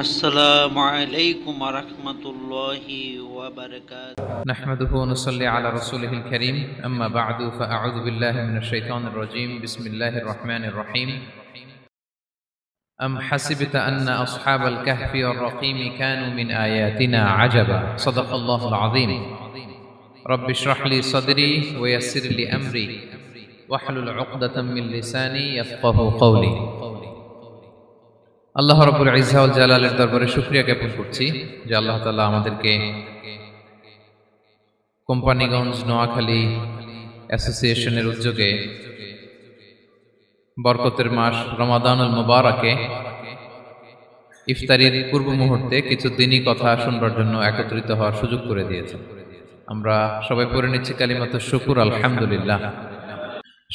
السلام عليكم ورحمة الله وبركاته. نحمده ونصلي على رسوله الكريم أما بعد فأعوذ بالله من الشيطان الرجيم بسم الله الرحمن الرحيم أم حسبت أن أصحاب الكهف والرقيم كانوا من آياتنا عجبا صدق الله العظيم رب اشرح لي صدري ويسر لي أمري واحلل عقدة من لساني يفقه قولي আল্লাহ রাব্বুল ইজ্জা ওয়াল জালালের দরবারে শুকরিয়া জ্ঞাপন করছি যে আল্লাহ তাআলা আমাদেরকে কোম্পানিগঞ্জ নোয়াখালী অ্যাসোসিয়েশনের উদ্যোগে বরকতের মাস রমাদানুল মুবারাকে ইফতারির পূর্ব মুহূর্তে কিছু দিনী কথা শুনবার জন্য একত্রিত হওয়ার সুযোগ করে দিয়েছেন। আমরা সবাই পড়ে নিচ্ছি কালিমাতুশ শুকর আলহামদুলিল্লাহ।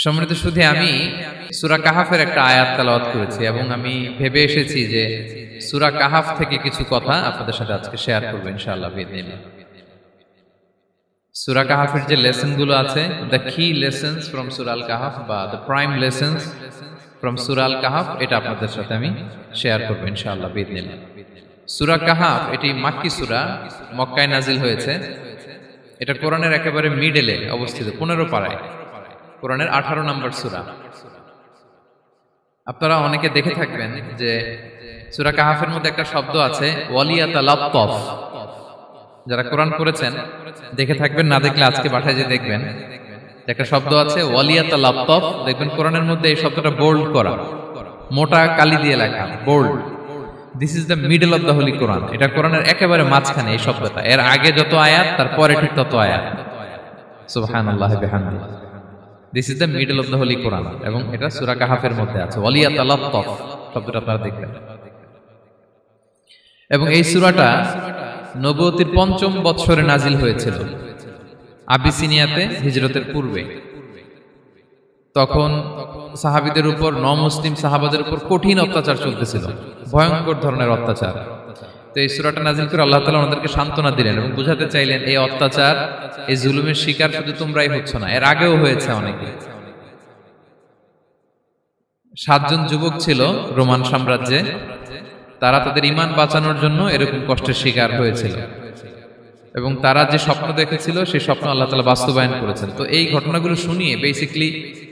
সম্মানিত শুধু আমি সূরা কাহাফের একটা আয়াত তেলাওয়াত করেছি এবং আমি ভেবে এসেছি যে সূরা কাহাফ থেকে কিছু কথা আপনাদের সাথে আজকে শেয়ার করব ইনশাআল্লাহ বিইذنিল্লাহ। সূরা কাহাফের যে লেসনগুলো আছে, দ্য কি লেসনস ফ্রম সূরা আল কাহাফ বা দ্য প্রাইম লেসনস ফ্রম সূরা আল কাহাফ, এটা আপনাদের সাথে আমি শেয়ার করব ইনশাআল্লাহ বিইذنিল্লাহ। সূরা কাহাফ এটি মাক্কি সূরা, মক্কায় নাজিল হয়েছে। এটা কোরআনের একেবারে মিডলে অবস্থিত, 15 পারায়, কোরআনের 18 নম্বর সূরা। আপনারা অনেকে দেখে থাকবেন যে সূরা কাহাফের মধ্যে একটা শব্দ আছে ওয়ালিয়াতালাত্তাফ। যারা কোরআন পড়েছেন দেখে থাকবেন, না দেখলে আজকে বাসায় যে দেখবেন একটা শব্দ আছে ওয়ালিয়াতালাত্তাফ। দেখবেন কোরআনের মধ্যে এই শব্দটা বোল্ড করা, মোটা কালি দিয়ে লেখা, bold. This is the middle of the holy Quran. এটা কোরআনের একেবারে মাঝখানে এই শব্দটা। এর আগে যত আয়াত তার পরে ঠিক তত আয়াত। সুবহানাল্লাহি বিহামদিহি। This is the middle of the holy Quran এবং এটা সূরা কাহাফের মধ্যে আছে ওয়ালিয়াতালাত্তাফ শব্দটা আপনারা দেখবেন। এবং এই সূরাটা নবুয়তির ৫ম বৎসরে নাজিল হয়েছিল, আবিসিনিয়াতে হিজরতের পূর্বে। তখন সাহাবীদের উপর, নমুসলিম সাহাবাদের উপর কঠিন অত্যাচার চলতেছিল, ভয়ঙ্কর ধরনের অত্যাচার। তো এই সূরাটা নাজিল করে আল্লাহ তাআলা ওনাদেরকে সান্ত্বনা দিলেন এবং বুঝাতে চাইলেন এই অত্যাচার, এই জুলুমের শিকার শুধু তোমরাই হচ্ছ না, এর আগেও হয়েছে অনেকে। 7 জন যুবক ছিল রোমান সাম্রাজ্যে, তারা তাদের ঈমান বাঁচানোর জন্য এরকম কষ্টের শিকার হয়েছিল এবং তারা যে স্বপ্ন দেখেছিল সেই স্বপ্ন আল্লাহ তাআলা বাস্তবায়ন করেছেন। তো এই ঘটনাগুলো শুনিয়ে বেসিক্যালি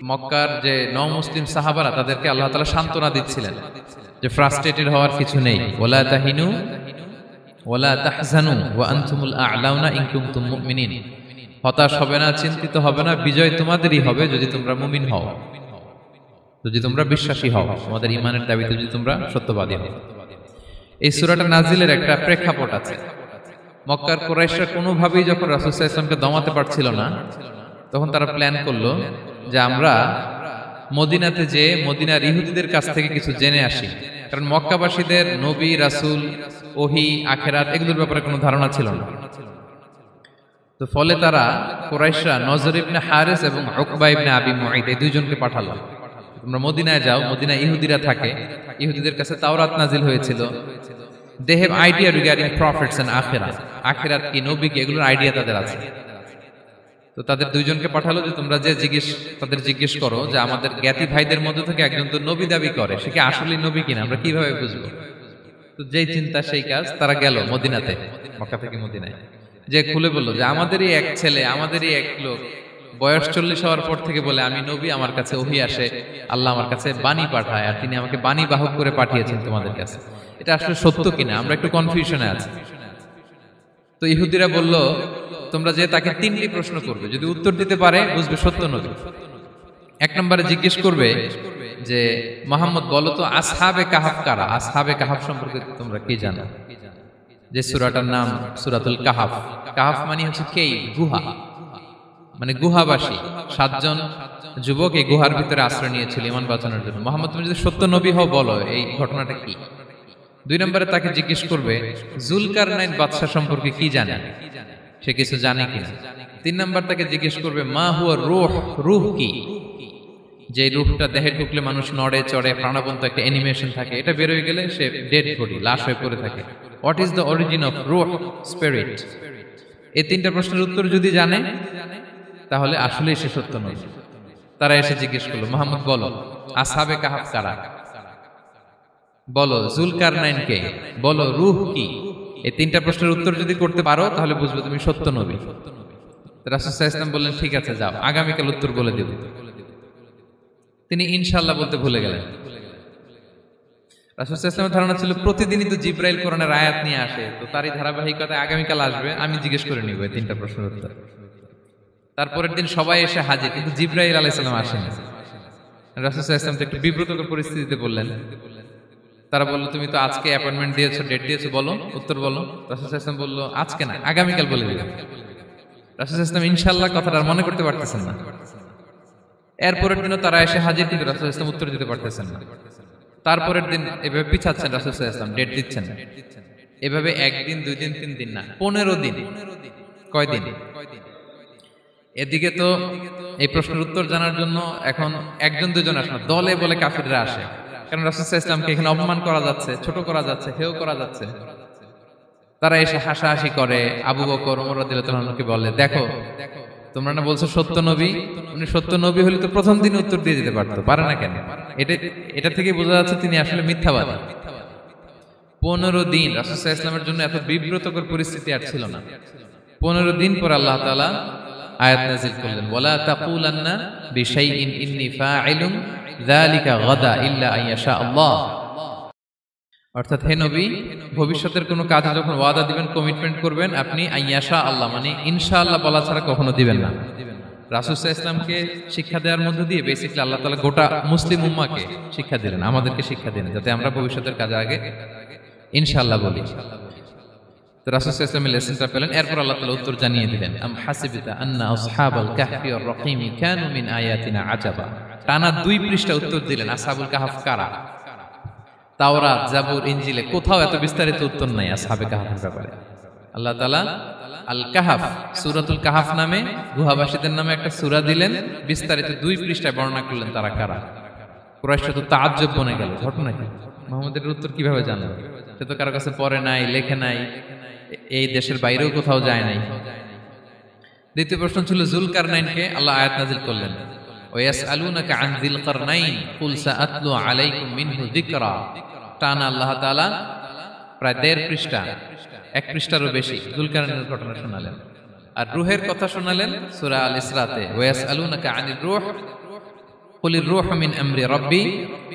মক্কার যে নও-মুসলিম সাহাবারা তাদেরকে আল্লাহ তাআলা সান্ত্বনা দিচ্ছিলেন যে ফ্রাস্ট্রেটেড হওয়ার কিছু নেই। ওয়ালা তাহিনু ওয়ালা তাহজানু ওয়া আনতুমুল আ'লাউনা ইন কুনতুম মুমিনিন। হতাশ হবে না, চিন্তিত হবে না, বিজয় তোমাদেরই হবে যদি তোমরা মুমিন হও, যদি তোমরা বিশ্বাসী হও, তোমাদের ঈমানের দাবিতে যদি তোমরা সত্যবাদী হও। এই সূরাটা নাজিলের একটা প্রেক্ষাপট আছে। মক্কার কুরাইশরা কোনোভাবেই যখন রাসূল সাল্লাল্লাহু আলাইহি ওয়াসাল্লামকে দমাতে পারছিল না, তখন তারা প্ল্যান করলো যে আমরা মদিনাতে যে মদিনার ইহুদিদের কাছ থেকে কিছু জেনে আসি। কারণ মক্কাবাসীদের নবী, রাসূল, ওহী, আখিরাত এগুলোর ব্যাপারে কোনো ধারণা ছিল না। তো ফলে তারা কুরাইশরা নজর ইবনে হারিস এবং উকবা ইবনে আবি মুঈত এই দুইজনকে পাঠালো, তোমরা মদিনায় যাও, মদিনায় ইহুদিরা থাকে, ইহুদিদের কাছে তাওরাত নাজিল হয়েছিল। They have idea regarding prophets and আখিরাত, আখিরাত কি, নবী কি, এগুলোর আইডিয়া তাদের আছে। তো তাদের দুইজনকে পাঠালো যে তোমরা যে তাদের জিজ্ঞেস করো যে আমাদের জ্ঞাতি ভাইদের মধ্যে থেকে একজন তো নবী দাবি করে, সে কি আসলেই নবী কিনা আমরা কিভাবে বুঝবো? তো যেই চিন্তা সেই কাজ, তারা গেল মদিনাতে, মক্কা থেকে মদিনায়, যে খুলে বললো যে আমাদেরই এক ছেলে, আমাদেরই এক লোক বয়স 40 হওয়ার পর থেকে বলে আমি নবী, আমার কাছে ওহী আসে, আল্লাহ আমার কাছে বাণী পাঠায়, আর তিনি আমাকে বাণী বাহক করে পাঠিয়েছেন তোমাদের কাছে। এটা আসলে সত্য কিনা আমরা একটু কনফিউশনে আছি। তো ইহুদিরা বলল তোমরা যে তাকে 3টি প্রশ্ন করবে, যদি উত্তর দিতে পারে বুঝবে সত্য নবী। 1 নম্বরে জিজ্ঞেস করবে যে মুহাম্মদ বলো তো আসহাবে কাহাফ কারা, আসহাবে কাহাফ সম্পর্কে তোমরা কি জানো? যে সূরাটার নাম সূরাতুল কাহাফ। কাহাফ মানে হচ্ছে কেইভ, গুহা, মানে গুহাবাসী। 7 জন যুবক এই গুহার ভিতরে আশ্রয় নিয়েছিল ঈমান বাঁচানোর জন্য। মুহাম্মদ তুমি যদি সত্য নবী হও বলো এই ঘটনাটা কি। 2 নম্বরে তাকে জিজ্ঞেস করবে জুলকারনাইন বাদশা সম্পর্কে কি জানে, সে কিছু জানে কিনা। 3 নম্বর তাকে জিজ্ঞেস করবে মা হুয়া রূহ, রূহ কি, যে রূহটা দেহে ঢুকলে মানুষ নড়ে চড়ে, প্রাণবন্ত একটা অ্যানিমেশন থাকে, এটা বের হয়ে গেলে সে ডেড বডি, লাশ হয়ে পড়ে থাকে। What is the origin of রূহ, স্পিরিট। এই 3টা প্রশ্নের উত্তর যদি জানে তাহলে আসলেই সে সত্য নবী। তারা এসে জিজ্ঞেস করলো মুহাম্মদ বলো আসহাবে কাহাফ কারা। বলো জুলকারনাইন কে, বলো রূহ কি। এই তিনটা প্রশ্নের উত্তর যদি করতে পারো তাহলে বুঝবে তুমি সত্য নবী। রাসূল সাল্লাল্লাহু আলাইহি ওয়াসাল্লাম বললেন ঠিক আছে যাও, আগামীকাল উত্তর বলে দেব। তিনি ইনশাআল্লাহ বলতে ভুলে গেলেন। রাসূল সাল্লাল্লাহু আলাইহি ওয়াসাল্লামের ধারণা ছিল প্রতিদিনই তো জিবরাইল কোরআনের আয়াত নিয়ে আসে, তো তারই ধারাবাহিকতায় আগামীকাল আসবে, আমি জিজ্ঞেস করে নিব এই তিনটা প্রশ্নের উত্তর। তারপরের দিন সবাই এসে হাজির, কিন্তু জিবরাইল আলাইহিস সালাম আসেনি। রাসূল সাল্লাল্লাহু আলাইহি ওয়াসাল্লাম একটু বিব্রতকর পরিস্থিতিতে বললেন। তারা বলল তুমি তো আজকে অ্যাপয়েন্টমেন্ট দিয়েছো, ডেট দিয়েছো, বলো উত্তর বলো। রাসূল সাল্লাল্লাহু আলাইহি ওয়াসাল্লাম বলল আজকে না, আগামীকাল বলে দিলাম। রাসূল সাল্লাল্লাহু আলাইহি ওয়াসাল্লাম ইনশাআল্লাহ কথাটা আর মনে করতে পারতেছেন না। এরপরের দিনও তারা এসে হাজির, কিন্তু রাসূল সাল্লাল্লাহু আলাইহি ওয়াসাল্লাম উত্তর দিতে পারতেছেন না। তারপরের দিন এভাবে পিছাচ্ছেন, রাসূল সাল্লাল্লাহু আলাইহি ওয়াসাল্লাম ডেট দিচ্ছেন না। এভাবে একদিন, 2 দিন, 3 দিন না, 15 দিন। কয় দিন? এদিকে তো এই প্রশ্নের উত্তর জানার জন্য এখন একজন দুজন আসে না, দলে বলে কাফিররা আসে। কারণ রাসূল সাল্লাল্লাহু আলাইহি ওয়াসাল্লামকে এখানে অপমান করা যাচ্ছে, ছোট করা যাচ্ছে, হেয় করা যাচ্ছে। তারা এসে হাসাহাসি করে। আবু বকর, ওমর রাদিয়াল্লাহু আনহুকে বলে দেখো তোমরা না বলছো সত্য নবী, উনি সত্য নবী হলে তো প্রথম দিন উত্তর দিয়ে দিতে পারতো, পারে না কেন? এটা থেকে বোঝা যাচ্ছে তিনি আসলে মিথ্যাবাদী। 15 দিন রাসূল সাল্লাল্লাহু আলাইহি ওয়াসাল্লামের জন্য এত বিব্রতকর পরিস্থিতি আর ছিল না। 15 দিন পর আল্লাহ তাআলা আয়াত নাযিল করলেন, ওয়ালা তাকুলান্না বিশাইইন ইন্নী ফাইলুন যালিকা গাদা ইল্লা আইয়াশা আল্লাহ। অর্থাৎ হে নবী, ভবিষ্যতের কোনো কাজে যখন ওয়াদা দিবেন, কমিটমেন্ট করবেন, আপনি আইয়াশা আল্লাহ মানে ইনশাআল্লাহ বলা ছাড়া কখনো দিবেন না। রাসূল সাল্লাল্লাহু আলাইহি ওয়াসাল্লামকে শিক্ষা দেওয়ার মধ্য দিয়ে বেসিক্যালি আল্লাহ তাআলা গোটা মুসলিম উম্মাহকে শিক্ষা দিলেন, আমাদেরকে শিক্ষা দিলেন, যাতে আমরা ভবিষ্যতের কাজে আগে ইনশাআল্লাহ বলি। তো রাসূল সাল্লাল্লাহু আলাইহি ওয়াসাল্লাম লেসনটা পেলেন। এরপর আল্লাহ তাআলা উত্তর জানিয়ে দিলেন, আম হাসিবিতা আন্না আসহাবাল কাহফি ওয়ার রাকিমি কানু মিন আয়াতিনা আজাবা। টানা 2 পৃষ্ঠা উত্তর দিলেন আসহাবুল কাহফ কারা। তাওরাত, জাবুর, ইনজিলে কোথাও এত বিস্তারিত উত্তর নাই আসহাবে কাহফের ব্যাপারে। আল্লাহ তাআলা আল কাহফ, সূরাতুল কাহফ নামে গুহাবাসীদের নামে একটা সূরা দিলেন, বিস্তারিত 2 পৃষ্ঠায় বর্ণনা করলেন তারা কারা। কুরাইশরা তো তাআজ্জুব বনে গেল, ঘটনা কি, মুহাম্মদের উত্তর কিভাবে জানলো? সে তো কারো কাছে পড়ে নাই, লেখে নাই, এই দেশের বাইরেও কোথাও যায় নাই। দ্বিতীয় প্রশ্ন ছিল জুলকারনাইনকে আল্লাহ আয়াত নাযিল করলেন, ওয়াসআলুনাকা আন যিলকারনাইন কুল সাআতলু আলাইকুম মিনহু যিকরা। টানা আল্লাহ তাআলা প্রায় 1.5 পৃষ্ঠা, 1 পৃষ্ঠারও বেশি জুলকারনাইনের ঘটনা শোনালেন। আর রূহের কথা শোনালেন সূরা আল ইসরাতে, ওয়াসআলুনাকা আনির রূহ কুলির রূহু মিন আমরি রাব্বি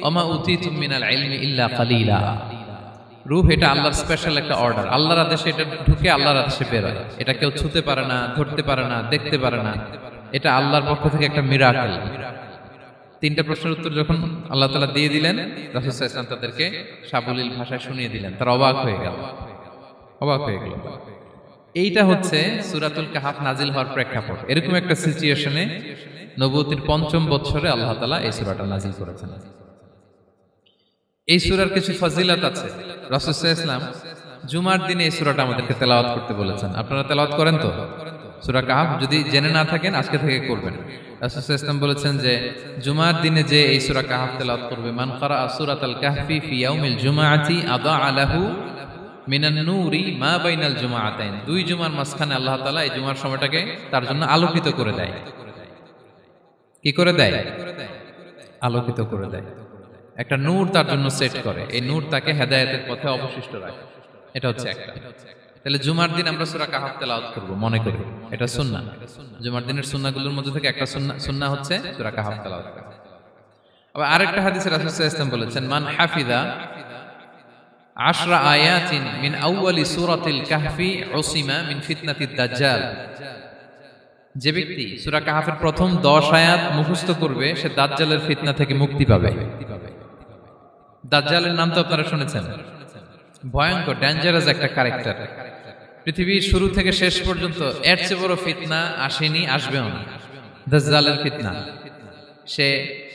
ওয়া মা উতীতুম মিনাল ইলমি ইল্লা কালিলা। রূহ এটা আল্লাহর স্পেশাল একটা অর্ডার, আল্লাহর আদেশে এটা ঢুকে আল্লাহর আদেশে বের হয়। এটা কেউ ছুতে পারে না, ধরতে পারে না, দেখতে পারে না, এটা আল্লাহর পক্ষ থেকে একটা মিরাকেল। 3টা প্রশ্নের উত্তর যখন আল্লাহ তাআলা দিয়ে দিলেন, রাসূল সাল্লাল্লাহু আলাইহি ওয়াসাল্লাম তাদেরকে সাবলীল ভাষায় শুনিয়ে দিলেন। তারা অবাক হয়ে গেল। এইটা হচ্ছে সূরাতুল কাহফ নাজিল হওয়ার প্রেক্ষাপট। এরকম একটা সিচুয়েশনে নবুয়তির 5ম বছরে আল্লাহ তাআলা এই সূরাটা নাজিল করেছেন। এই সূরার কিছু ফজিলত আছে। রাসূল সাল্লাল্লাহু আলাইহি ওয়াসাল্লাম জুমার দিনে এই সূরাটা আমাদেরকে তেলাওয়াত করতে বলেছেন। আপনারা তেলাওয়াত করেন তো সূরা কাহফ? যদি জেনে না থাকেন আজকে থেকে করবেন। রাসূল সাল্লাল্লাহু আলাইহি ওয়াসাল্লাম বলেছেন যে জুমার দিনে যে এই সূরা কাহফ তেলাওয়াত করবে, মান ক্বারাআ সূরাতাল কাহফি ফি ইয়াউমিল জুমআতি আদাআ লাহু মিনান নূরি মা বাইনাল জুমআতাইন। 2 জুমার মাঝখানে আল্লাহ তাআলা এই জুমার সময়টাকে তার জন্য আলোকিত করে দেয়। কি করে দেয়? আলোকিত করে দেয়। একটা নূর তার জন্য সেট করে, এই নূর তাকে হেদায়েতের পথে অবশিষ্ট রাখে। এটা হচ্ছে একটা। তাহলে জুমার দিন আমরা সূরা কাহফ তেলাওয়াত করব, মনে করি এটা সুন্নাহ। জুমার দিনের সুন্নাহগুলোর মধ্যে থেকে একটা সুন্নাহ হচ্ছে সূরা কাহফ তেলাওয়াত করা। আবার আরেকটা হাদিসে রাসূল সাল্লাল্লাহু আলাইহি ওয়াসাল্লাম বলেছেন, মান হাফিযা 10 আয়াতিন মিন আউয়ালি সূরাতিল কাহফি উসিমা মিন ফিতনাতিদ দাজ্জাল। যে ব্যক্তি সূরা কাহফের প্রথম 10 আয়াত মুখস্থ করবে, সে দাজ্জালের ফিতনা থেকে মুক্তি পাবে। দাজ্জালের নাম তো আপনারা শুনেছেন, ভয়ঙ্কর ডেঞ্জারাস একটা ক্যারেক্টার। পৃথিবীর শুরু থেকে শেষ পর্যন্ত এর চেয়ে বড় ফিতনা আসেনি, আসবেও না। দাজ্জালের ফিতনা, সে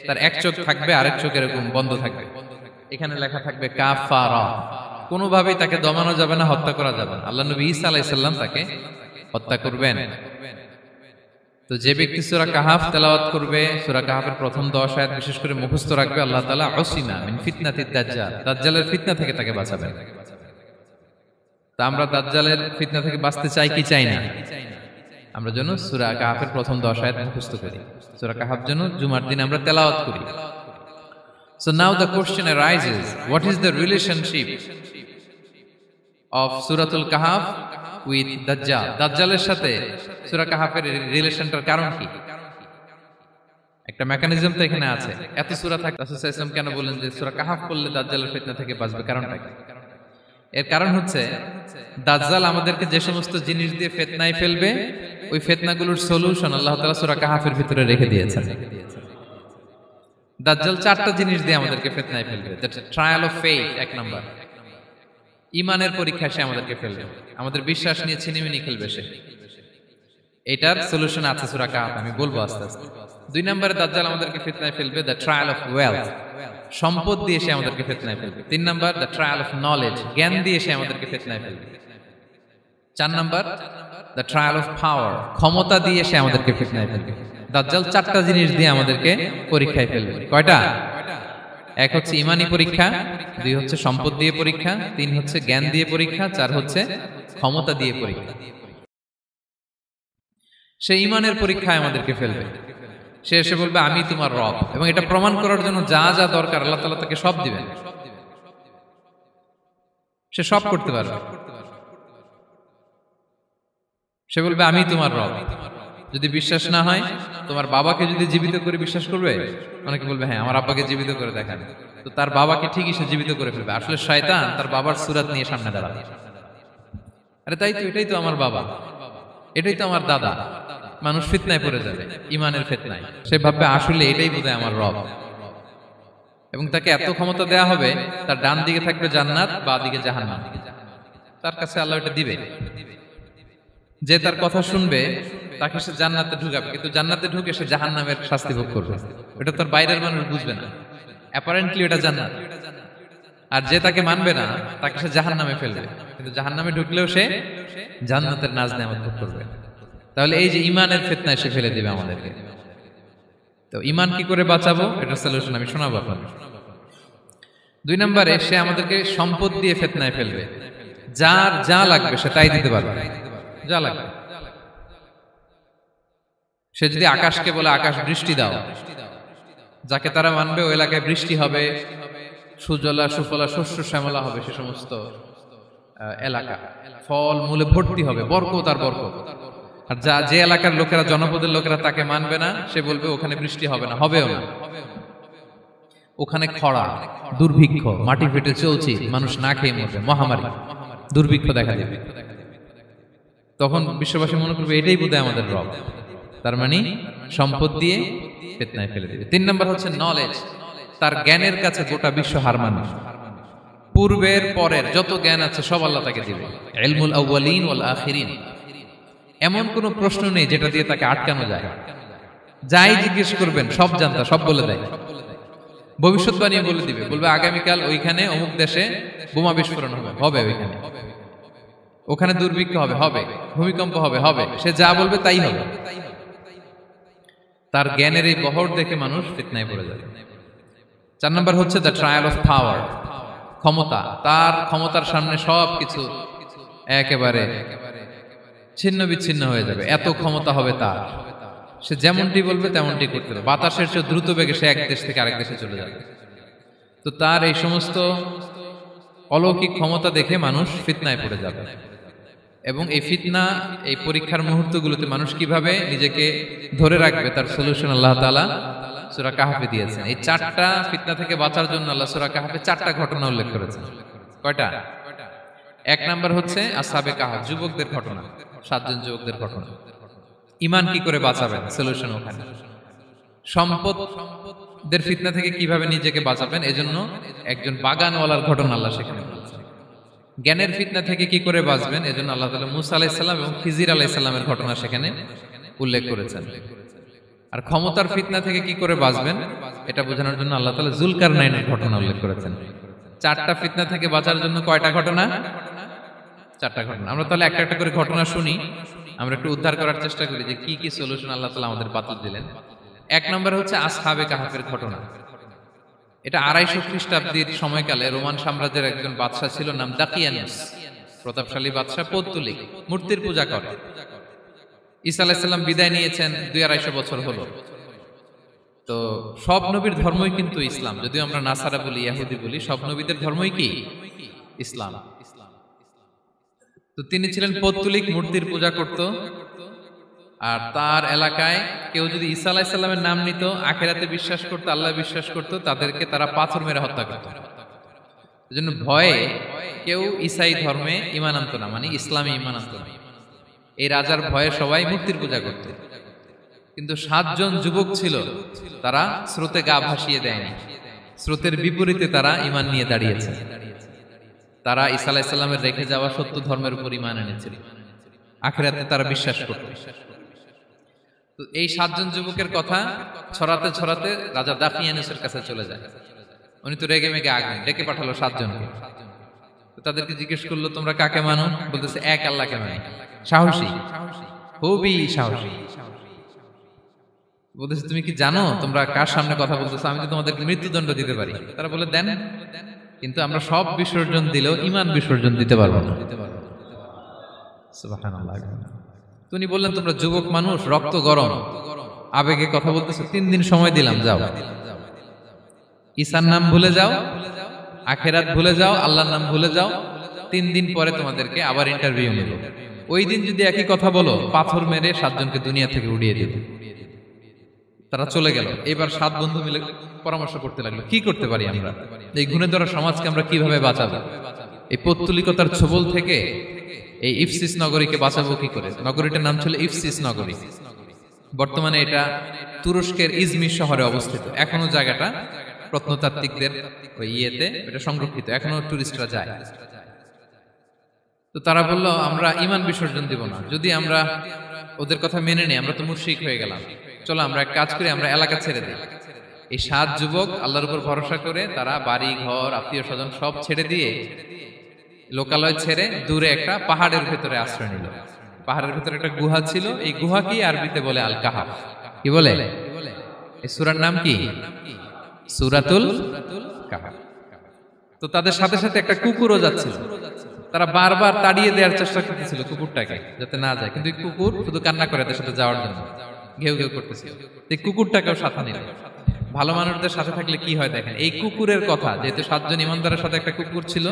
তার এক চোখ থাকবে, আরেক চোখ এরকম বন্ধ থাকবে, এখানে লেখা থাকবে কাফারা। কোনোভাবেই তাকে দমানো যাবে না, হত্যা করা যাবে না। আল্লাহ নবী ঈসা আলাইহিস সালাম তাকে হত্যা করবেন। তো যে ব্যক্তি সূরা কাহফ তেলাওয়াত করবে, সূরা কাহফের প্রথম 10 আয়াত বিশেষ করে মুখস্থ রাখবে, আল্লাহ তাআলা উসিমা মিন ফিতনাতিদ দাজ্জাল, দাজ্জালের ফিতনা থেকে তাকে বাঁচাবেন। তা আমরা দাজ্জালের ফিতনা থেকে বাঁচতে চাই কি চাই না? আমরা যেন সূরা কাহফের প্রথম 10 আয়াত মুখস্থ করি, সূরা কাহফ যেন জুমার দিন আমরা তেলাওয়াত করি। So now the question arises, what is the relationship of Suratul Kahf with Dajjal? দাজ্জালের সাথে সূরা কাহাফের রিলেশনটার কারণ কি? একটা মেকানিজম তো এখানে আছে। এত সূরা থাকে, রাসূল সাল্লাল্লাহু আলাইহি ওয়াসাল্লাম কেন বলেন যে সূরা কাহাফ পড়লে দাজ্জালের ফিতনা থেকে বাঁচবে? কারণটা কি? এর কারণ হচ্ছে দাজ্জাল আমাদেরকে যে সমস্ত জিনিস দিয়ে ফিতনায় ফেলবে, ওই ফিতনাগুলোর সলিউশন আল্লাহ তাআলা সূরা কাহাফের ভিতরে রেখে দিয়েছেন। দাজ্জাল চারটা জিনিস দিয়ে আমাদেরকে ফিতনায় ফেলবে। দ্যাটস ট্রায়াল অফ ফেথ, এক নাম্বার। ঈমানের পরীক্ষা সে আমাদেরকে ফেলবে, আমাদের বিশ্বাস নিয়ে ছিনিমিনি খেলবে সে। এটার সলিউশন আছে সূরা কাহাফ, আমি বলবো আস্তে আস্তে। দুই নম্বরে দাজ্জাল আমাদেরকে ফিতনায় ফেলবে দ্য ট্রায়াল অফ ওয়েলথ, সম্পদ দিয়ে সে আমাদেরকে ফিতনায় ফেলবে। তিন number the trial of knowledge, জ্ঞান দিয়ে সে আমাদেরকে ফিতনায় ফেলবে। চার number the trial of power, ক্ষমতা দিয়ে সে আমাদেরকে ফিতনায় ফেলবে। দাজ্জাল চারটা জিনিস দিয়ে আমাদেরকে পরীক্ষায় ফেলবে। কয়টা? এক হচ্ছে ইমানি পরীক্ষা, দুই হচ্ছে সম্পদ দিয়ে পরীক্ষা, তিন হচ্ছে জ্ঞান দিয়ে পরীক্ষা, চার হচ্ছে ক্ষমতা দিয়ে পরীক্ষা। সে ইমানের পরীক্ষায় আমাদেরকে ফেলবে। সে এসে বলবে আমি তোমার রব, এবং এটা প্রমাণ করার জন্য যা যা দরকার আল্লাহ তাআলা তাকে সব দিবেন। সে সব করতে পারবে। সে বলবে আমি তোমার রব। যদি বিশ্বাস না হয়, তোমার বাবাকে যদি জীবিত করে বিশ্বাস করবে? অনেকে বলবে হ্যাঁ আমার আব্বাকে জীবিত করে দেখান। তো তার বাবাকে ঠিকই সে জীবিত করে ফেলবে। আসলে শয়তান তার বাবার সুরাত নিয়ে সামনে দাঁড়াবে। আরে তাই তো, এটাই তো আমার বাবা, এটাই তো আমার দাদা। মানুষ ফিতনায় পড়ে যাবে, ইমানের ফিতনায়। সে ভাববে আসলে এটাই বোধহয় আমার রব, এবং তাকে এত ক্ষমতা দেয়া হবে, তার ডান দিকে থাকবে জান্নাত, বাঁ দিকে জাহান্নাম। তার কাছে আল্লাহ এটা দিবে। যে তার কথা শুনবে তাকে সে জান্নাতে ঢুকাবে, কিন্তু জান্নাতে ঢুকে সে জাহান্নামের শাস্তি ভোগ করবে। এটা তার বাইরের মানুষ বুঝবে না, অ্যাপারেন্টলি এটা জান্নাত। আর যে তাকে মানবে না তাকে সে জাহান্নামে ফেলবে, কিন্তু জাহান্নামে ঢুকলেও সে জান্নাতের নাজ নেয়ামত ভোগ করবে। তাহলে এই যে ইমানের ফিতনায় সে ফেলে দিবে আমাদেরকে। তো ইমান কি করে বাঁচাবো, এটার সলিউশন আমি শোনাবো আপনাদের। দুই নম্বরে সে আমাদেরকে সম্পদ দিয়ে ফিতনায় ফেলবে। যার যা লাগবে সে তাই দিতে পারবে, যা লাগবে। সে যদি আকাশকে বলে আকাশ বৃষ্টি দাও, যাকে তারা মানবে ওই এলাকায় বৃষ্টি হবে, সুজলা সুফলা শস্য শ্যামলা হবে সে সমস্ত এলাকা, ফল মূলে ভর্তি হবে, বরকত আর বরকত। আর যে এলাকার লোকেরা, জনপদের লোকেরা তাকে মানবে না, সে বলবে ওখানে বৃষ্টি হবে না, হবেও না। ওখানে খরা, দুর্ভিক্ষ, মাটি ফেটে চলছে, মানুষ না খেয়ে মরবে, মহামারী, দুর্ভিক্ষ দেখা দেবে। তখন বিশ্ববাসী মনে করবে এটাই বোধহয় আমাদের রব। তার মানে সম্পদ দিয়ে ফিতনায় ফেলে দিবে। তিন নম্বর হচ্ছে নলেজ, তার জ্ঞানের কাছে গোটা বিশ্ব হার মানবে। পূর্বের পরের যত জ্ঞান আছে সব আল্লাহ তাকে দিবে। ইলমুল আউয়ালিন ওয়াল আখিরিন, এমন কোন প্রশ্ন নেই যেটা দিয়ে তাকে আটকানো যায়। যাই জিজ্ঞেস করবেন সব জানতা, সব বলে দেয়। ভবিষ্যৎবাণী বলে দিবে, বলবে আগামীকাল ওইখানে অমুক দেশে বোমা বিস্ফোরণ হবে, হবে ওইখানে, ওখানে দুর্ভিক্ষ হবে, হবে, ভূমিকম্প হবে, হবে। সে যা বলবে তাই হবে। তার জ্ঞানের এই বহর দেখে মানুষ ফিতনায় পড়ে যাবে। চার নম্বর হচ্ছে দ্য ট্রায়াল অফ পাওয়ার, ক্ষমতা। তার ক্ষমতার সামনে সবকিছু একেবারে ছিন্ন বিচ্ছিন্ন হয়ে যাবে, এত ক্ষমতা হবে তার। সে যেমনটি বলবে তেমনটি করতে হবে। বাতাসের চেয়ে দ্রুত বেগে সে এক দেশ থেকে আরেক দেশে চলে যাবে। তো তার এই সমস্ত অলৌকিক ক্ষমতা দেখে মানুষ ফিতনায় পড়ে যাবে। এবং এই ফিতনা, এই পরীক্ষার মুহূর্তগুলোতে মানুষ কিভাবে নিজেকে ধরে রাখবে তার সলিউশন আল্লাহ তাআলা সূরা কাহফে দিয়েছেন। এই চারটা ফিতনা থেকে বাঁচার জন্য আল্লাহ সূরা কাহফে চারটা ঘটনা উল্লেখ করেছেন। কয়টা? এক নাম্বার হচ্ছে আসহাবে কাহফ, যুবকদের ঘটনা, 7 জন যুবকদের ঘটনা। ঈমান কি করে বাঁচাবেন, সলিউশন ওখানে। সম্পদের ফিতনা থেকে কিভাবে নিজেকে বাঁচাবেন, এজন্য একজন বাগানওয়ালার ঘটনা আল্লাহ সেখানে বলেছেন। জ্ঞানের ফিতনা থেকে কি করে বাঁচবেন, এজন্য আল্লাহ তাআলা মুসা আলাইহিস সালাম এবং খিজির আলাইহিস সালামের ঘটনা সেখানে উল্লেখ করেছেন। আর ক্ষমতার ফিতনা থেকে কি করে বাঁচবেন এটা বোঝানোর জন্য আল্লাহ তাআলা যুলকারনাইনের ঘটনা উল্লেখ করেছেন। চারটা ফিতনা থেকে বাঁচার জন্য কয়টা ঘটনা? চারটা ঘটনা। আমরা তাহলে একটা একটা করে ঘটনা শুনি, আমরা একটু উদ্ধার করার চেষ্টা করি যে কি কি সলিউশন আল্লাহ তাআলা আমাদের বাতলে দিলেন। এক নম্বর হচ্ছে আসহাবে কাহফের ঘটনা। এটা 250 খ্রিস্টাব্দের সময়কালে রোমান সাম্রাজ্যের একজন বাদশা ছিল, নাম দাকিয়ানুস। প্রতাপশালী বাদশা, পৌত্তলিক, মূর্তির পূজা করে। ঈসা আলাইহিস সালাম বিদায় নিয়েছেন 200-250 বছর হলো। তো সব নবীর ধর্মই কিন্তু ইসলাম, যদিও আমরা নাসারা বলি, ইহুদি বলি, সব নবীদের ধর্মই কি ইসলাম। তো তিনি ছিলেন পৌত্তলিক, মূর্তির পূজা করত। আর তার এলাকায় কেউ যদি ঈসা আলাইহিস সালামের নাম নিত, আখিরাতে বিশ্বাস করত, আল্লাহ বিশ্বাস করত, তাদেরকে তারা পাথর মেরে হত্যা করত। এজন্য ভয়ে কেউ ঈসাই ধর্মে ঈমান আনতো না, মানে ইসলামে ঈমান আনতো না। এই রাজার ভয়ে সবাই মূর্তির পূজা করত। কিন্তু 7 জন যুবক ছিল, তারা স্রোতে গা ভাসিয়ে দেয়নি, স্রোতের বিপরীতে তারা ঈমান নিয়ে দাঁড়িয়েছে। তারা ঈসা আলাইহিস সালামের রেখে যাওয়া সত্য ধর্মের উপর ঈমান এনেছিল, আখিরাতে তারা বিশ্বাস করত। তো এই 7 জন যুবকের কথা ছড়াতে ছড়াতে রাজা দাকিয়ানুসের কাছে চলে যায়। উনি তো রেগে মেগে আগুন ডেকে পাঠালো 7 জনকে। তো তাদেরকে জিজ্ঞেস করলো, তোমরা কাকে মানো? বলতেছে এক আল্লাহকে মানি। সাহসী, খুবই সাহসী। বলতেছে তুমি কি জানো তোমরা কার সামনে কথা বলতেছো? আমি তো তোমাদেরকে মৃত্যুদণ্ড দিতে পারি। তারা বলে দেন, কিন্তু আমরা সব বিসর্জন দিলেও ঈমান বিসর্জন দিতে পারবো না। সুবহানাল্লাহ। তিনি বললেন, তোমরা যুবক মানুষ, রক্ত গরম, আবেগে কথা বলতেছো, 3 দিন সময় দিলাম, যাও, ঈসার নাম ভুলে যাও, আখিরাত ভুলে যাও, আল্লাহর নাম ভুলে যাও। 3 দিন পরে তোমাদেরকে আবার ইন্টারভিউ নেব। ওই দিন যদি একই কথা বলো, পাথর মেরে 7 জনকে দুনিয়া থেকে উড়িয়ে দেব। তারা চলে গেল। এবার 7 বন্ধু মিলে পরামর্শ করতে লাগলো, কি করতে পারি আমরা, এই গুণে ধরা সমাজকে আমরা কিভাবে বাঁচাবো, এই পৌত্তলিকতার ছোবল থেকে এই ইফসিস নগরীকে বাঁচাবো কি করে। নগরীটার নাম ছিল ইফসিস নগরী। বর্তমানে এটা তুরস্কের ইজমির শহরে অবস্থিত। এখনো জায়গাটা প্রত্নতাত্ত্বিকদের ওই ইয়েতে এটা সংরক্ষিত, এখনো টুরিস্টরা যায়। তো তারা বলল, আমরা ঈমান বিসর্জন দিব না, যদি আমরা ওদের কথা মেনে নেই আমরা তো মুশরিক হয়ে গেলাম, চলো আমরা এক কাজ করি, আমরা এলাকা ছেড়ে দিই। এই 7 যুবক আল্লাহর উপর ভরসা করে তারা বাড়ি ঘর আত্মীয় স্বজন সব ছেড়ে দিয়ে, লোকালয় ছেড়ে দূরে একটা পাহাড়ের ভেতরে আশ্রয় নিল। পাহাড়ের ভেতরে একটা গুহা ছিল, এই গুহা কি আরবিতে বলে আল কাহাফ। কি বলে? এই সূরার নাম কি? সূরাতুল কাহাফ। তো তাদের সাথে সাথে একটা কুকুরও যাচ্ছিল। তারা বারবার তাড়িয়ে দেওয়ার চেষ্টা করতেছিল কুকুরটাকে, যাতে না যায়, কিন্তু কুকুর শুধু কান্না করে তাদের সাথে যাওয়ার জন্য ঘেউ ঘেউ করতেছিল। এই কুকুরটাকেও সাথে নিল। ভালো মানুষদের সাথে থাকলে কি হয় দেখেন, এই কুকুরের কথা, যেহেতু 7 জন ইমানদারের সাথে একটা কুকুর ছিল,